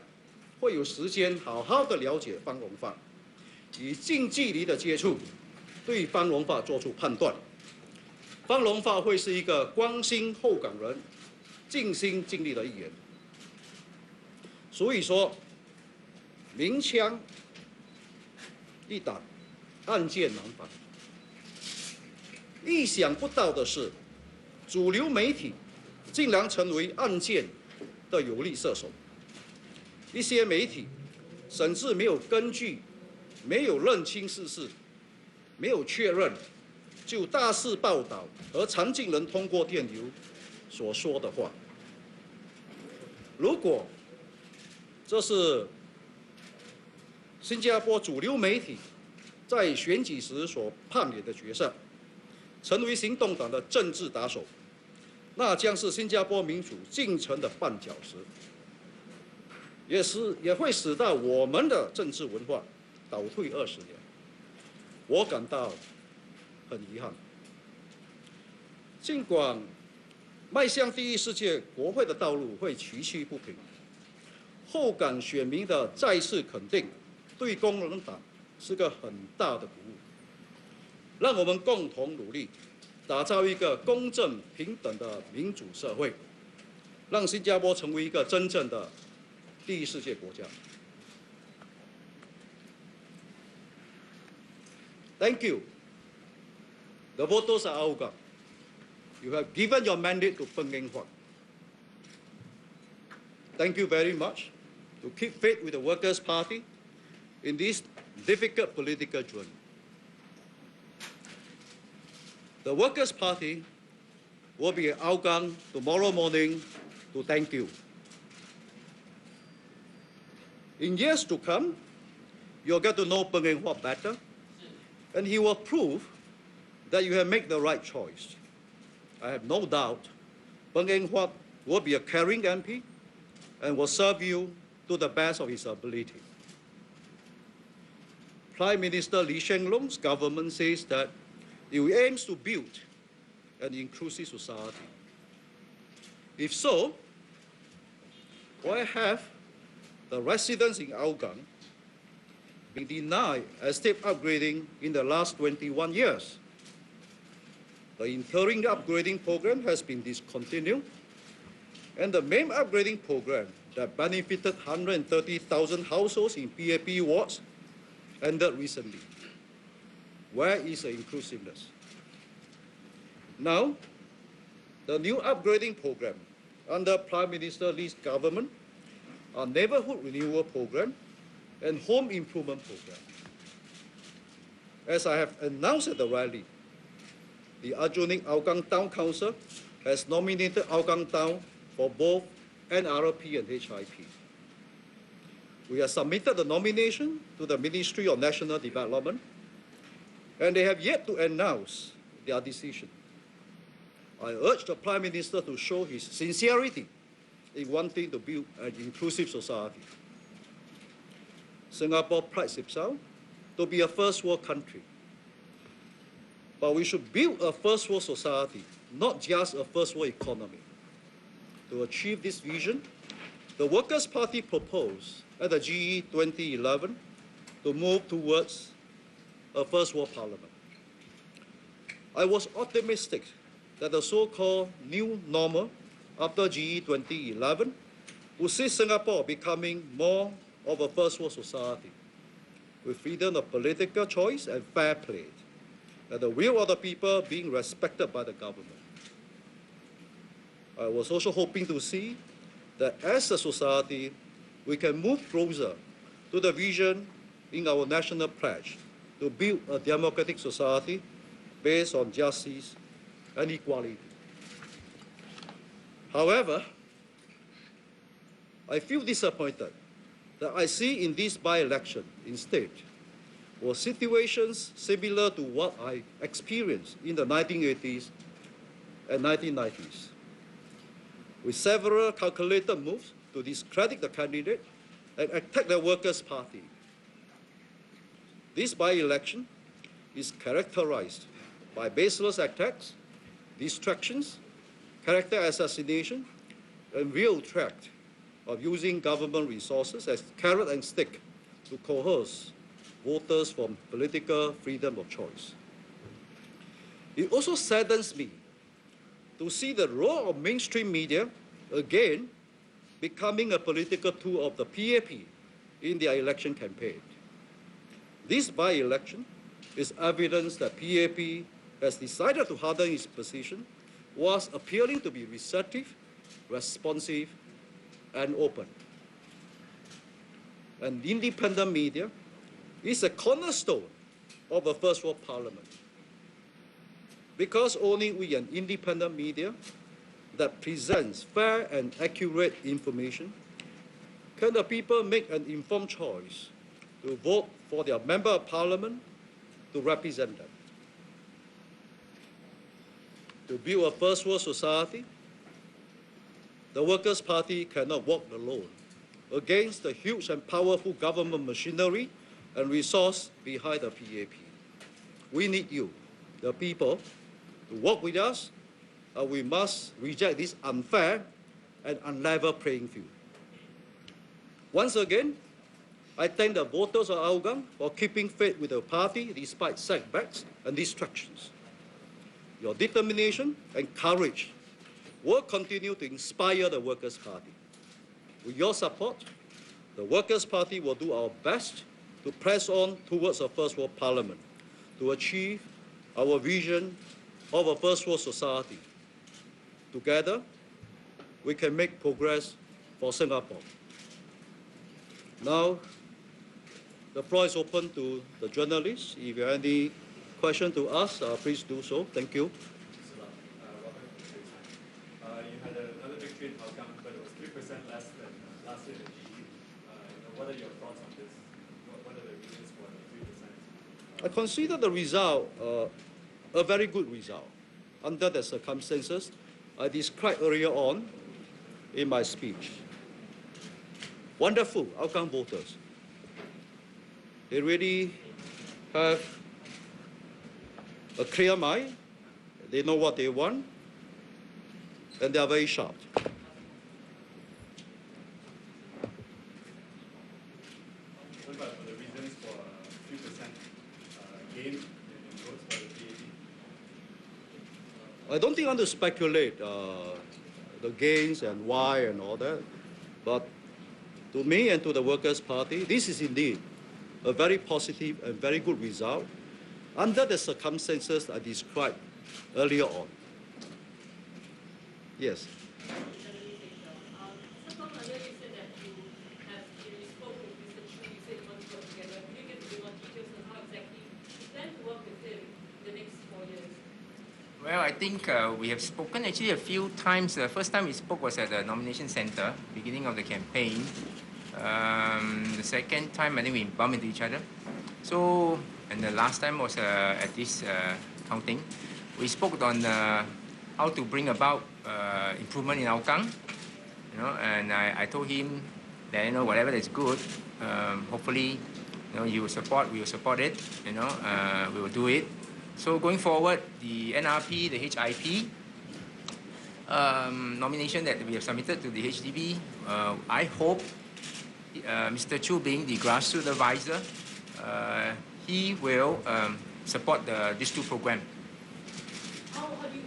会有时间好好的了解方荣发，以近距离的接触，对方荣发做出判断。方荣发会是一个关心后港人、尽心尽力的议员。所以说，明枪易挡，暗箭难防。意想不到的是，主流媒体竟然成为暗箭的有力射手。一些媒体甚至没有根据、没有认清事实、没有确认，就大肆报道和常进人通过电邮所说的话。如果这是新加坡主流媒体在选举时所扮演的角色，成为行动党的政治打手，那将是新加坡民主进程的绊脚石。也会使到我们的政治文化倒退20年，我感到很遗憾。尽管迈向第一世界国会的道路会崎岖不平，后港选民的再次肯定，对工人党是个很大的鼓舞。让我们共同努力，打造一个公正平等的民主社会，让新加坡成为一个真正的第一世界国家。Thank you. The voters are Hougang. You have given your mandate to Peng Eng Huat. Thank you very much to keep faith with the Workers' Party in this difficult political journey. The Workers' Party will be at Hougang tomorrow morning to thank you. In years to come, you'll get to know Peng Eng Huat better, and he will prove that you have made the right choice. I have no doubt Peng Eng Huat will be a caring MP and will serve you to the best of his ability. Prime Minister Lee Hsien Loong's government says that it aims to build an inclusive society. If so, why have the residents in Hougang been denied estate upgrading in the last 21 years? The interim upgrading program has been discontinued, and the main upgrading program that benefited 130,000 households in PAP wards ended recently. Where is the inclusiveness? Now, the new upgrading program under Prime Minister Lee's government are neighborhood renewal program and home improvement program. As I have announced at the rally, the adjoining Hougang Town Council has nominated Hougang Town for both NRP and HIP. We have submitted the nomination to the Ministry of National Development, and they have yet to announce their decision. I urge the Prime Minister to show his sincerity in wanting to build an inclusive society. Singapore prides itself to be a first world country. But we should build a first world society, not just a first world economy. To achieve this vision, the Workers' Party proposed at the GE 2011 to move towards a first world parliament. I was optimistic that the so-called new normal after GE 2011 would see Singapore becoming more of a first world society with freedom of political choice and fair play, and the will of the people being respected by the government. I was also hoping to see that as a society, we can move closer to the vision in our national pledge to build a democratic society based on justice and equality. However, I feel disappointed that I see in this by-election instead were situations similar to what I experienced in the 1980s and 1990s, with several calculated moves to discredit the candidate and attack the Workers' Party. This by-election is characterized by baseless attacks, distractions, character assassination, and real threat of using government resources as carrot and stick to coerce voters from political freedom of choice. It also saddens me to see the role of mainstream media again becoming a political tool of the PAP in their election campaign. This by-election is evidence that PAP has decided to harden its position whilst appearing to be receptive, responsive, and open. And independent media is a cornerstone of a first world parliament, because only with an independent media that presents fair and accurate information can the people make an informed choice to vote for their member of parliament to represent them. To build a first world society, the Workers' Party cannot walk alone against the huge and powerful government machinery and resource behind the PAP. We need you, the people, to work with us, and we must reject this unfair and unlevel playing field. Once again, I thank the voters of Hougang for keeping faith with the party despite setbacks and distractions. Your determination and courage will continue to inspire the Workers' Party. With your support, the Workers' Party will do our best to press on towards a first world parliament to achieve our vision of a first world society. Together, we can make progress for Singapore. Now, the floor is open to the journalists. If you have any question to ask, please do so. Thank you. You had another victory in Hougang, but it was 3% less than last year in GE. What are your thoughts on this? What are the reasons for the 3%? I consider the result a very good result under the circumstances I described earlier on in my speech. Wonderful Hougang voters. They really have a clear mind. They know what they want, and they are very sharp. What about the reasons for 3% gain in votes by the PAP? I don't think I want to speculate the gains and why and all that, but to me and to the Workers' Party, this is indeed a very positive and very good result under the circumstances I described earlier on. Yes. Well, I think we have spoken actually a few times. The first time we spoke was at the nomination center, beginning of the campaign. The second time, I think we bumped into each other. So, and the last time was at this counting. We spoke on how to bring about improvement in Hougang. And I told him that whatever that's good, hopefully, you will support. We will support it. We will do it. So going forward, the NRP, the HIP nomination that we have submitted to the HDB, I hope Mr. Chu being the grassroots advisor, he will support these two programs. How will he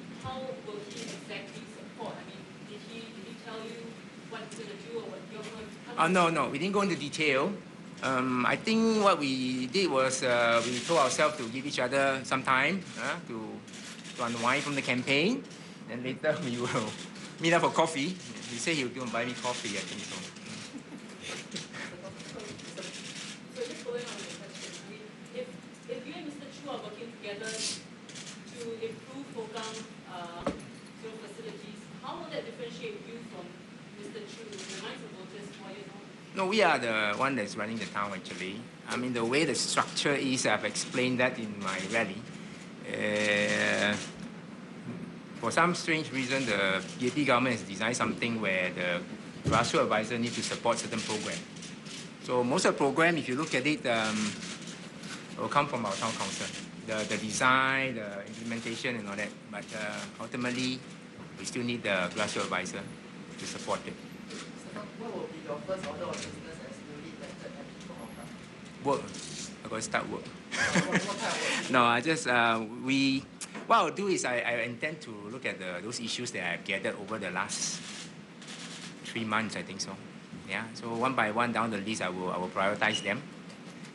exactly support? I mean, did he tell you what he's going to do or what you're going to do? No, we didn't go into detail. I think what we did was we told ourselves to give each other some time to unwind from the campaign, and later we will meet up for coffee. He said he was going to buy me coffee, I think so. So just following on your question, I mean, if you and Mr. Chu are working together to improve Hougang facilities, how will that differentiate you from Mr. Chu in the minds of voters 4 years on? No, we are the one that's running the town actually. I mean, the way the structure is, I've explained that in my rally. For some strange reason, the PAP government has designed something where the grassroots advisor needs to support certain programs. So most of the program, if you look at it, will come from our town council. The design, the implementation and all that. But ultimately, we still need the grassroots advisor to support it. What will be your first order of business as newly elected MP for Hougang? Work. I got to start work. What kind of work? No, I just, what I'll do is I intend to look at those issues that I've gathered over the last 3 months, I think so. Yeah, so one by one down the list, I will prioritize them.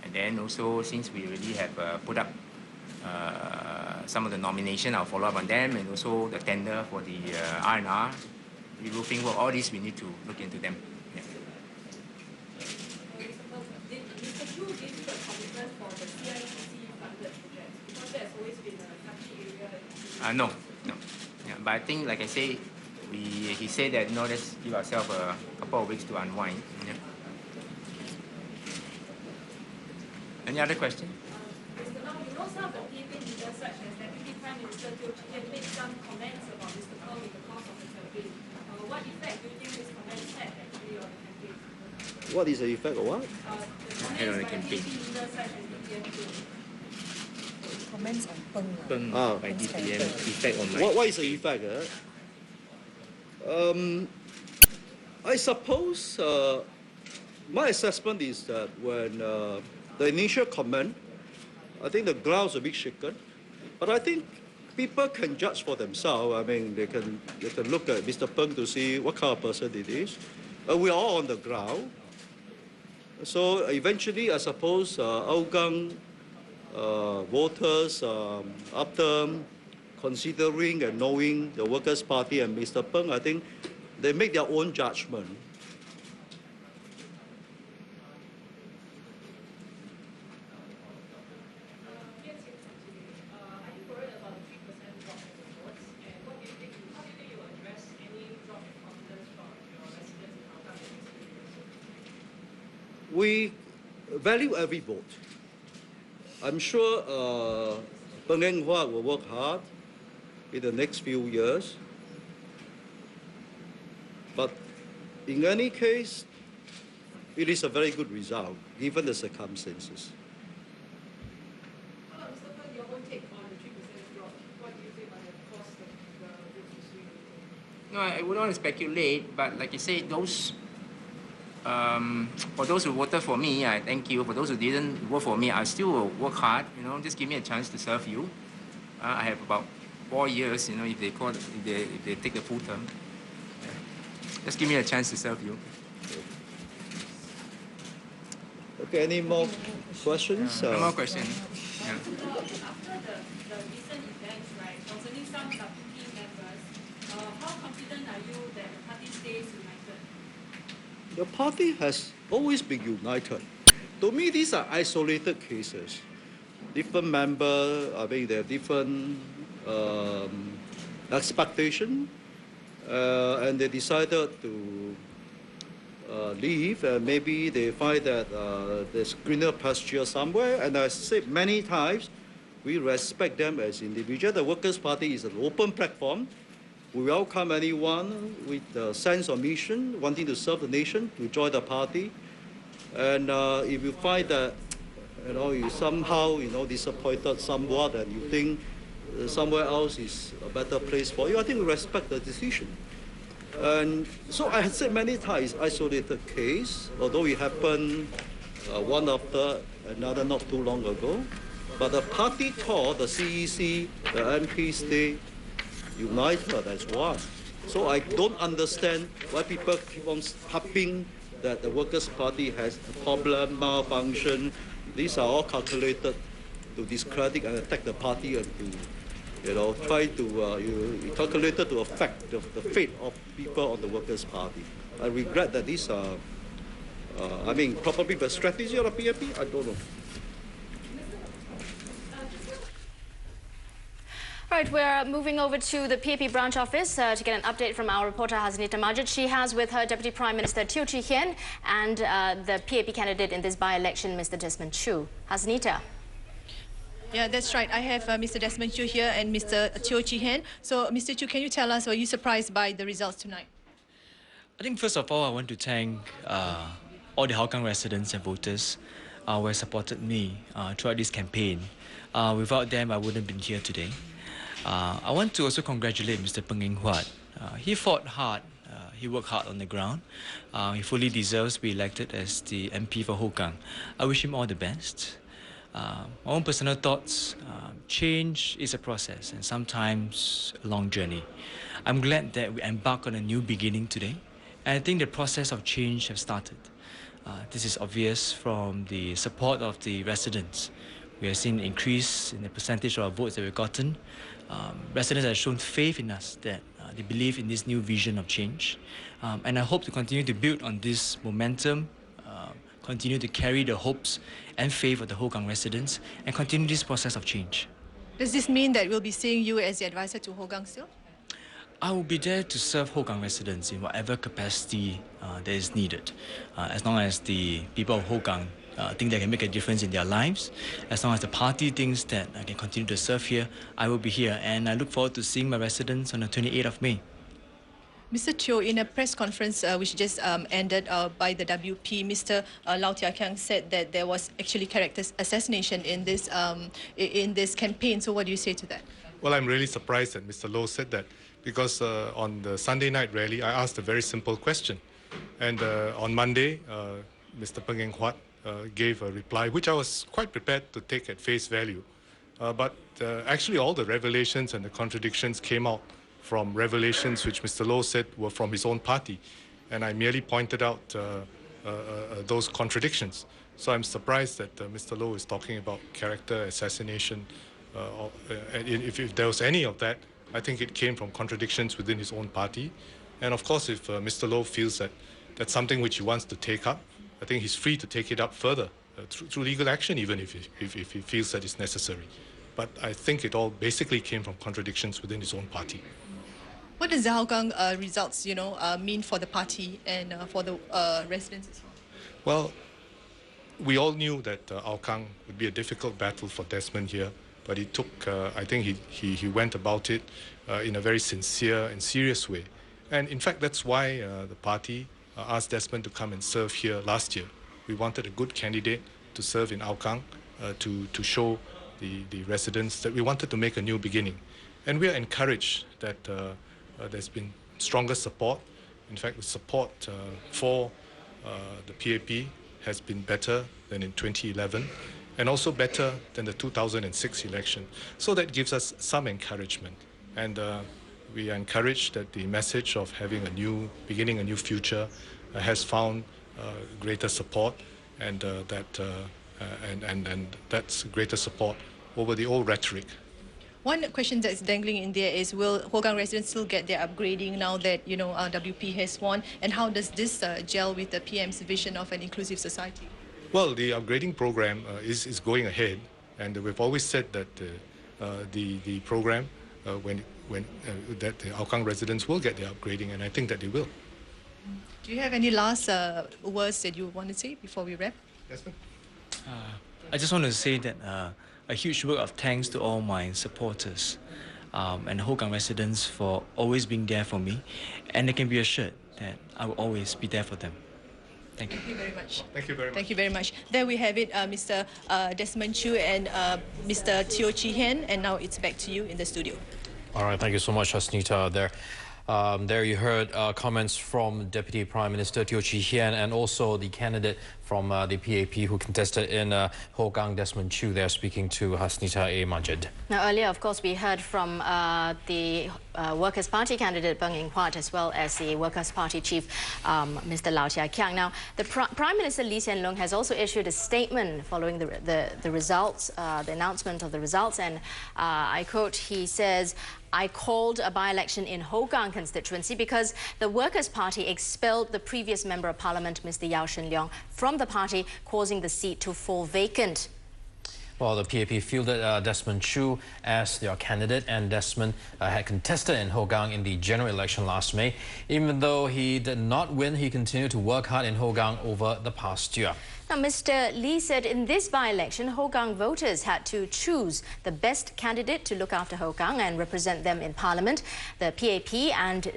And then also, since we already have put up some of the nomination, I'll follow up on them, and also the tender for the R&R, reroofing work, all these we need to look into them. Yeah. Did Mr. Chu give you a commitment for the CICC funded projects? Because that's always been a touchy area. No. Yeah, but I think, like I say, he said that let's give ourselves a couple of weeks to unwind. Yeah. Any other question? Mr. Lau, you know some of the PAP leaders, such as Deputy Prime Minister Teo Chee Hean, made some comments about Mr. Pearl in the course of the campaign. What effect do you think his comments had actually on the campaign? What is the effect of what? The comments by PAP leaders such as DPM. Comments on Peng. By DPM, effect on my... What is the effect? I suppose my assessment is that when the initial comment, I think the ground's a bit shaken, but I think people can judge for themselves. I mean, they can look at Mr. Peng to see what kind of person it is. We are all on the ground. So eventually, I suppose Hougang voters, after considering and knowing the Workers' Party and Mr. Peng, I think they make their own judgment. We value every vote. I'm sure Peng Eng Hua will work hard in the next few years. But in any case, it is a very good result, given the circumstances. How about Mr. Peng, your own take on the 3% drop? What do you think about the cost of the votes swing? No, I wouldn't want to speculate, but like you say, those for those who voted for me, I thank you. For those who didn't vote for me, I still will work hard. Just give me a chance to serve you. I have about 4 years. If they take the full term, just give me a chance to serve you. Okay. Any more questions? No more questions. After the recent events, right, concerning some WP members how confident are you that the party stays united? The party has always been united. To me, these are isolated cases. Different members, I mean, they have different expectation, and they decided to leave, and maybe they find that there's greener pasture somewhere. And I said many times, we respect them as individuals. The Workers' Party is an open platform. We welcome anyone with a sense of mission, wanting to serve the nation, to join the party. And if you find that, you somehow, disappointed somewhat, and you think somewhere else is a better place for you, I think we respect the decision. And so I had said many times, isolated case, although it happened one after another not too long ago. But the party thought, the CEC, the MP stay united as one. So I don't understand why people keep on harping that the Workers' Party has a problem, malfunction. These are all calculated to discredit and attack the party and to, try to, calculated to affect the fate of people on the Workers' Party. I regret that these are, probably the strategy of the PAP, I don't know. All right, we're moving over to the PAP branch office to get an update from our reporter Hasnita Majid. She has with her Deputy Prime Minister Teo Chee Hean and the PAP candidate in this by-election, Mr. Desmond Chew. Hasnita. Yeah, that's right. I have Mr. Desmond Chew here and Mr. Teo Chee Hean. So, Mr. Chew, can you tell us, were you surprised by the results tonight? I think first of all, I want to thank all the Hougang residents and voters who have supported me throughout this campaign. Without them, I wouldn't have been here today. I want to also congratulate Mr. Peng Eng Huat. He fought hard, he worked hard on the ground. He fully deserves to be elected as the MP for Hougang. I wish him all the best. My own personal thoughts, change is a process and sometimes a long journey. I'm glad that we embark on a new beginning today, and I think the process of change has started. This is obvious from the support of the residents. We have seen an increase in the percentage of our votes that we've gotten. Residents have shown faith in us that they believe in this new vision of change. And I hope to continue to build on this momentum, continue to carry the hopes and faith of the Hougang residents, and continue this process of change. Does this mean that we'll be seeing you as the advisor to Hougang still? I will be there to serve Hougang residents in whatever capacity that is needed. As long as the people of Hougang think they can make a difference in their lives, as long as the party thinks that I can continue to serve here, I will be here. And I look forward to seeing my residents on the 28th of May. Mr. Teo, in a press conference which just ended by the WP, Mr. Lau Tia Kiang said that there was actually character assassination in this campaign. So what do you say to that? Well, I'm really surprised that Mr. Loh said that, because on the Sunday night rally, I asked a very simple question. And on Monday, Mr. Peng Eng Huat gave a reply, which I was quite prepared to take at face value. But actually, all the revelations and the contradictions came out from revelations which Mr. Loh said were from his own party. And I merely pointed out those contradictions. So I'm surprised that Mr. Loh is talking about character assassination. If there was any of that, I think it came from contradictions within his own party. And of course, if Mr. Loh feels that that's something which he wants to take up, I think he's free to take it up further, through legal action, even if he feels that it's necessary. But I think it all basically came from contradictions within his own party. What does the Hougang results, mean for the party and for the residents as well? Well, we all knew that Hougang would be a difficult battle for Desmond here, but he took, I think he went about it in a very sincere and serious way. And in fact, that's why the party asked Desmond to come and serve here last year. We wanted a good candidate to serve in Hougang, to show the residents that we wanted to make a new beginning. And we are encouraged that there's been stronger support. In fact, the support for the PAP has been better than in 2011, and also better than the 2006 election. So that gives us some encouragement. And we are encouraged that the message of having a new beginning, a new future, has found greater support, and that's greater support over the old rhetoric. One question that's dangling in there is, will Hougang residents still get their upgrading now that, WP has won? And how does this gel with the PM's vision of an inclusive society? Well, the upgrading program is going ahead, and we've always said that the program, that the Hougang residents will get their upgrading, and I think that they will. Do you have any last words that you want to say before we wrap? Yes, ma'am. I just want to say that a huge word of thanks to all my supporters and Hougang residents for always being there for me, and they can be assured that I will always be there for them. Thank you. Thank you very much. Thank you very much. Thank you very much. There we have it, Mr. Desmond Chew and Mr. Teo Chee Hean, and now it's back to you in the studio. All right, thank you so much, Hasnita. There you heard comments from Deputy Prime Minister Teo Chee Hean and also the candidate from the PAP who contested in Hougang, Desmond Chew. They're speaking to Hasnita A. Majid. Now, earlier, of course, we heard from the Workers' Party candidate Peng Eng-huat as well as the Workers' Party chief, Mr. Lau Tia-kiang. Now, the Prime Minister Lee Hsien Loong has also issued a statement following the results, the announcement of the results, and I quote, he says, "I called a by-election in Hougang constituency because the Workers' Party expelled the previous Member of Parliament, Mr. Yao Shin-leong, from the party, causing the seat to fall vacant." Well, the PAP fielded Desmond Chew as their candidate, and Desmond had contested in Hougang in the general election last May. Even though he did not win, he continued to work hard in Hougang over the past year. Now, Mr. Lee said in this by-election, Hougang voters had to choose the best candidate to look after Hougang and represent them in Parliament. The PAP and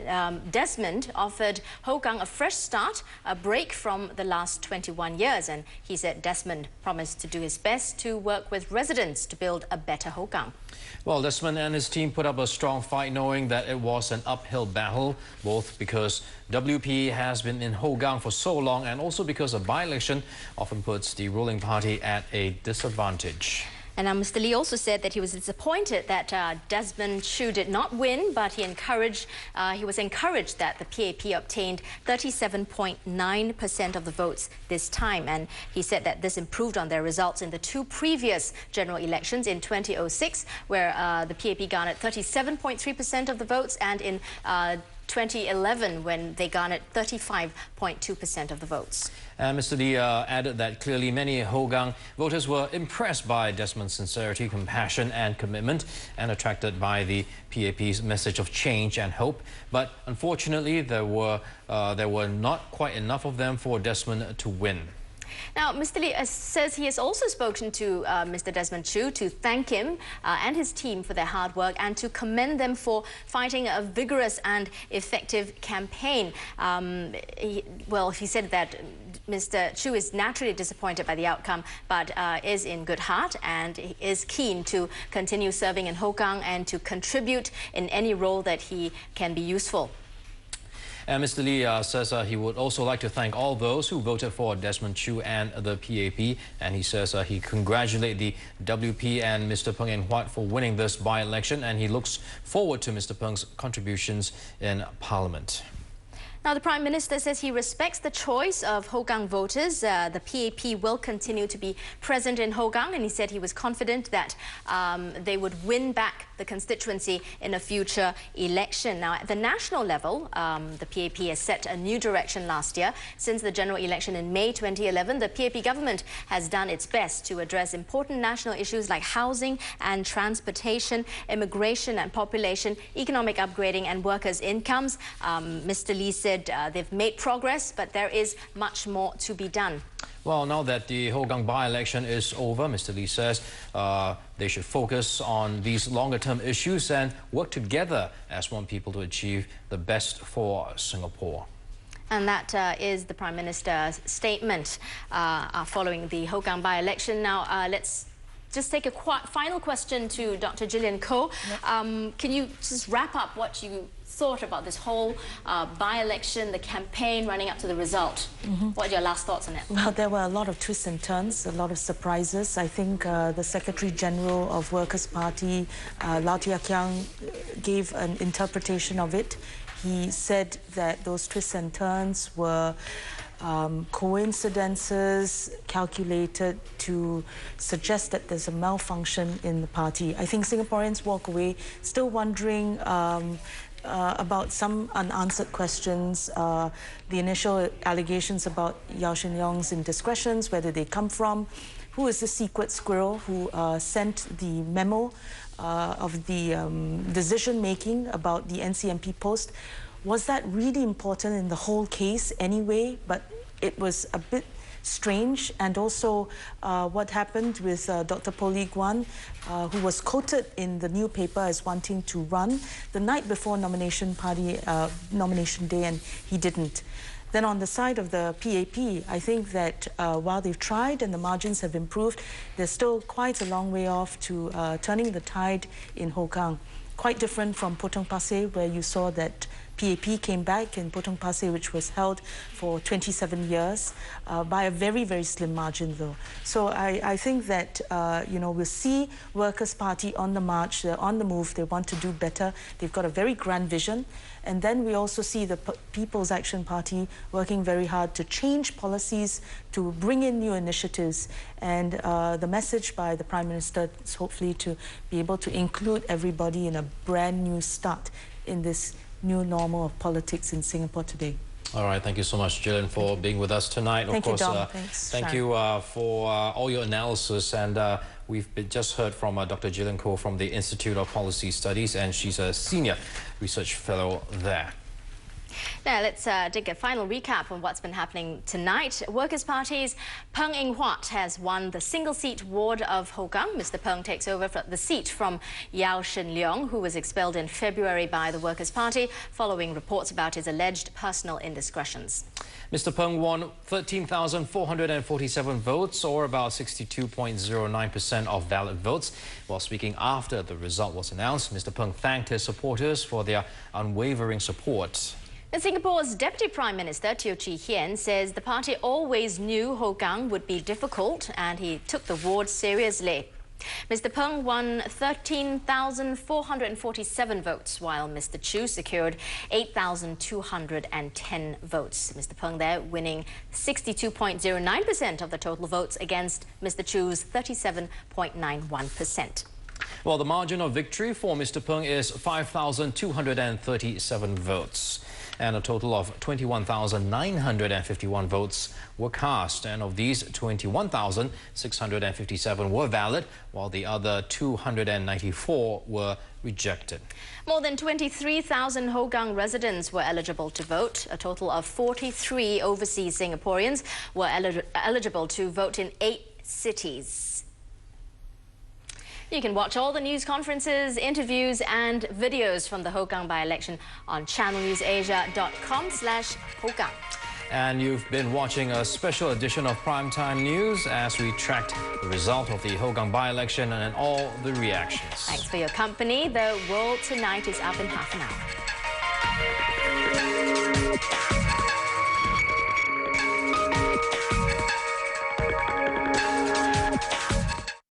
Desmond offered Hougang a fresh start, a break from the last 21 years. And he said Desmond promised to do his best to work with residents to build a better Hougang. Well, Desmond and his team put up a strong fight, knowing that it was an uphill battle, both because WP has been in Hougang for so long and also because a by-election often puts the ruling party at a disadvantage. And now Mr. Lee also said that he was disappointed that Desmond Chew did not win, but he was encouraged that the PAP obtained 37.9% of the votes this time. And he said that this improved on their results in the two previous general elections in 2006, where the PAP garnered 37.3% of the votes, and in 2011 when they garnered 35.2% of the votes. And Mr. Lee added that clearly many Hougang voters were impressed by Desmond's sincerity, compassion and commitment and attracted by the PAP's message of change and hope. But unfortunately, there were not quite enough of them for Desmond to win. Now, Mr. Lee says he has also spoken to Mr. Desmond Chew to thank him and his team for their hard work and to commend them for fighting a vigorous and effective campaign. He said that Mr. Chew is naturally disappointed by the outcome, but is in good heart and is keen to continue serving in Hougang and to contribute in any role that he can be useful. And Mr. Lee says he would also like to thank all those who voted for Desmond Chew and the PAP. And he says he congratulates the WP and Mr. Peng Eng-huat for winning this by-election, and he looks forward to Mr. Peng's contributions in Parliament. Now, the Prime Minister says he respects the choice of Hougang voters. The PAP will continue to be present in Hougang, and he said he was confident that they would win back the constituency in a future election. Now, at the national level, the PAP has set a new direction last year. Since the general election in May 2011, the PAP government has done its best to address important national issues like housing and transportation, immigration and population, economic upgrading and workers' incomes. Mr. Lee said they've made progress, but there is much more to be done. Well, now that the Hougang by-election is over, Mr. Lee says they should focus on these longer-term issues and work together as one people to achieve the best for Singapore. And that is the Prime Minister's statement following the Hougang by-election. Now, let's just take a final question to Dr. Gillian Koh. Can you just wrap up what you thought about this whole by-election, the campaign running up to the result? What are your last thoughts on it? Well, there were a lot of twists and turns, a lot of surprises. I think the Secretary General of Workers' Party, Lau Tia-kiang, gave an interpretation of it. He said that those twists and turns were coincidences calculated to suggest that there's a malfunction in the party. I think Singaporeans walk away still wondering about some unanswered questions, the initial allegations about Yaw Shin Leong's indiscretions, where did they come from, who is the secret squirrel who sent the memo of the decision-making about the NCMP post. Was that really important in the whole case anyway? But it was a bit strange. And also what happened with Dr. Po Lee Guan, who was quoted in the new paper as wanting to run the night before nomination day, and he didn't. Then on the side of the PAP, I think that while they've tried and the margins have improved, they're still quite a long way off to turning the tide in Hougang. Quite different from Potong Pasir, where you saw that PAP came back in Potong Pasir, which was held for 27 years, by a very, very slim margin, though. So I think that, you know, we'll see Workers' Party on the march, they're on the move, they want to do better, they've got a very grand vision. And then we also see the People's Action Party working very hard to change policies, to bring in new initiatives. And the message by the Prime Minister is hopefully to be able to include everybody in a brand new start in this new normal of politics in Singapore today. All right, thank you so much, Gillian, for being with us tonight. Thank you, Dom. Thanks, thank you for all your analysis. And we've just heard from Dr. Gillian Koh from the Institute of Policy Studies, and she's a senior research fellow there. Now, let's take a final recap on what's been happening tonight. Workers' Party's Peng Eng Huat has won the single-seat ward of Hougang. Mr. Peng takes over the seat from Yaw Shin Leong, who was expelled in February by the Workers' Party following reports about his alleged personal indiscretions. Mr. Peng won 13,447 votes, or about 62.09% of valid votes. While speaking after the result was announced, Mr. Peng thanked his supporters for their unwavering support. And Singapore's Deputy Prime Minister Teo Chee Hean says the party always knew Hougang would be difficult and he took the ward seriously. Mr. Peng won 13,447 votes, while Mr. Chew secured 8,210 votes. Mr. Peng there winning 62.09% of the total votes against Mr. Chew's 37.91%. Well, the margin of victory for Mr. Peng is 5,237 votes. And a total of 21,951 votes were cast. And of these, 21,657 were valid, while the other 294 were rejected. More than 23,000 Hougang residents were eligible to vote. A total of 43 overseas Singaporeans were eligible to vote in 8 cities. You can watch all the news conferences, interviews and videos from the Hougang by-election on channelnewsasia.com/Hougang. And you've been watching a special edition of Primetime News as we tracked the result of the Hougang by-election and all the reactions. Thanks for your company. The World Tonight is up in half an hour.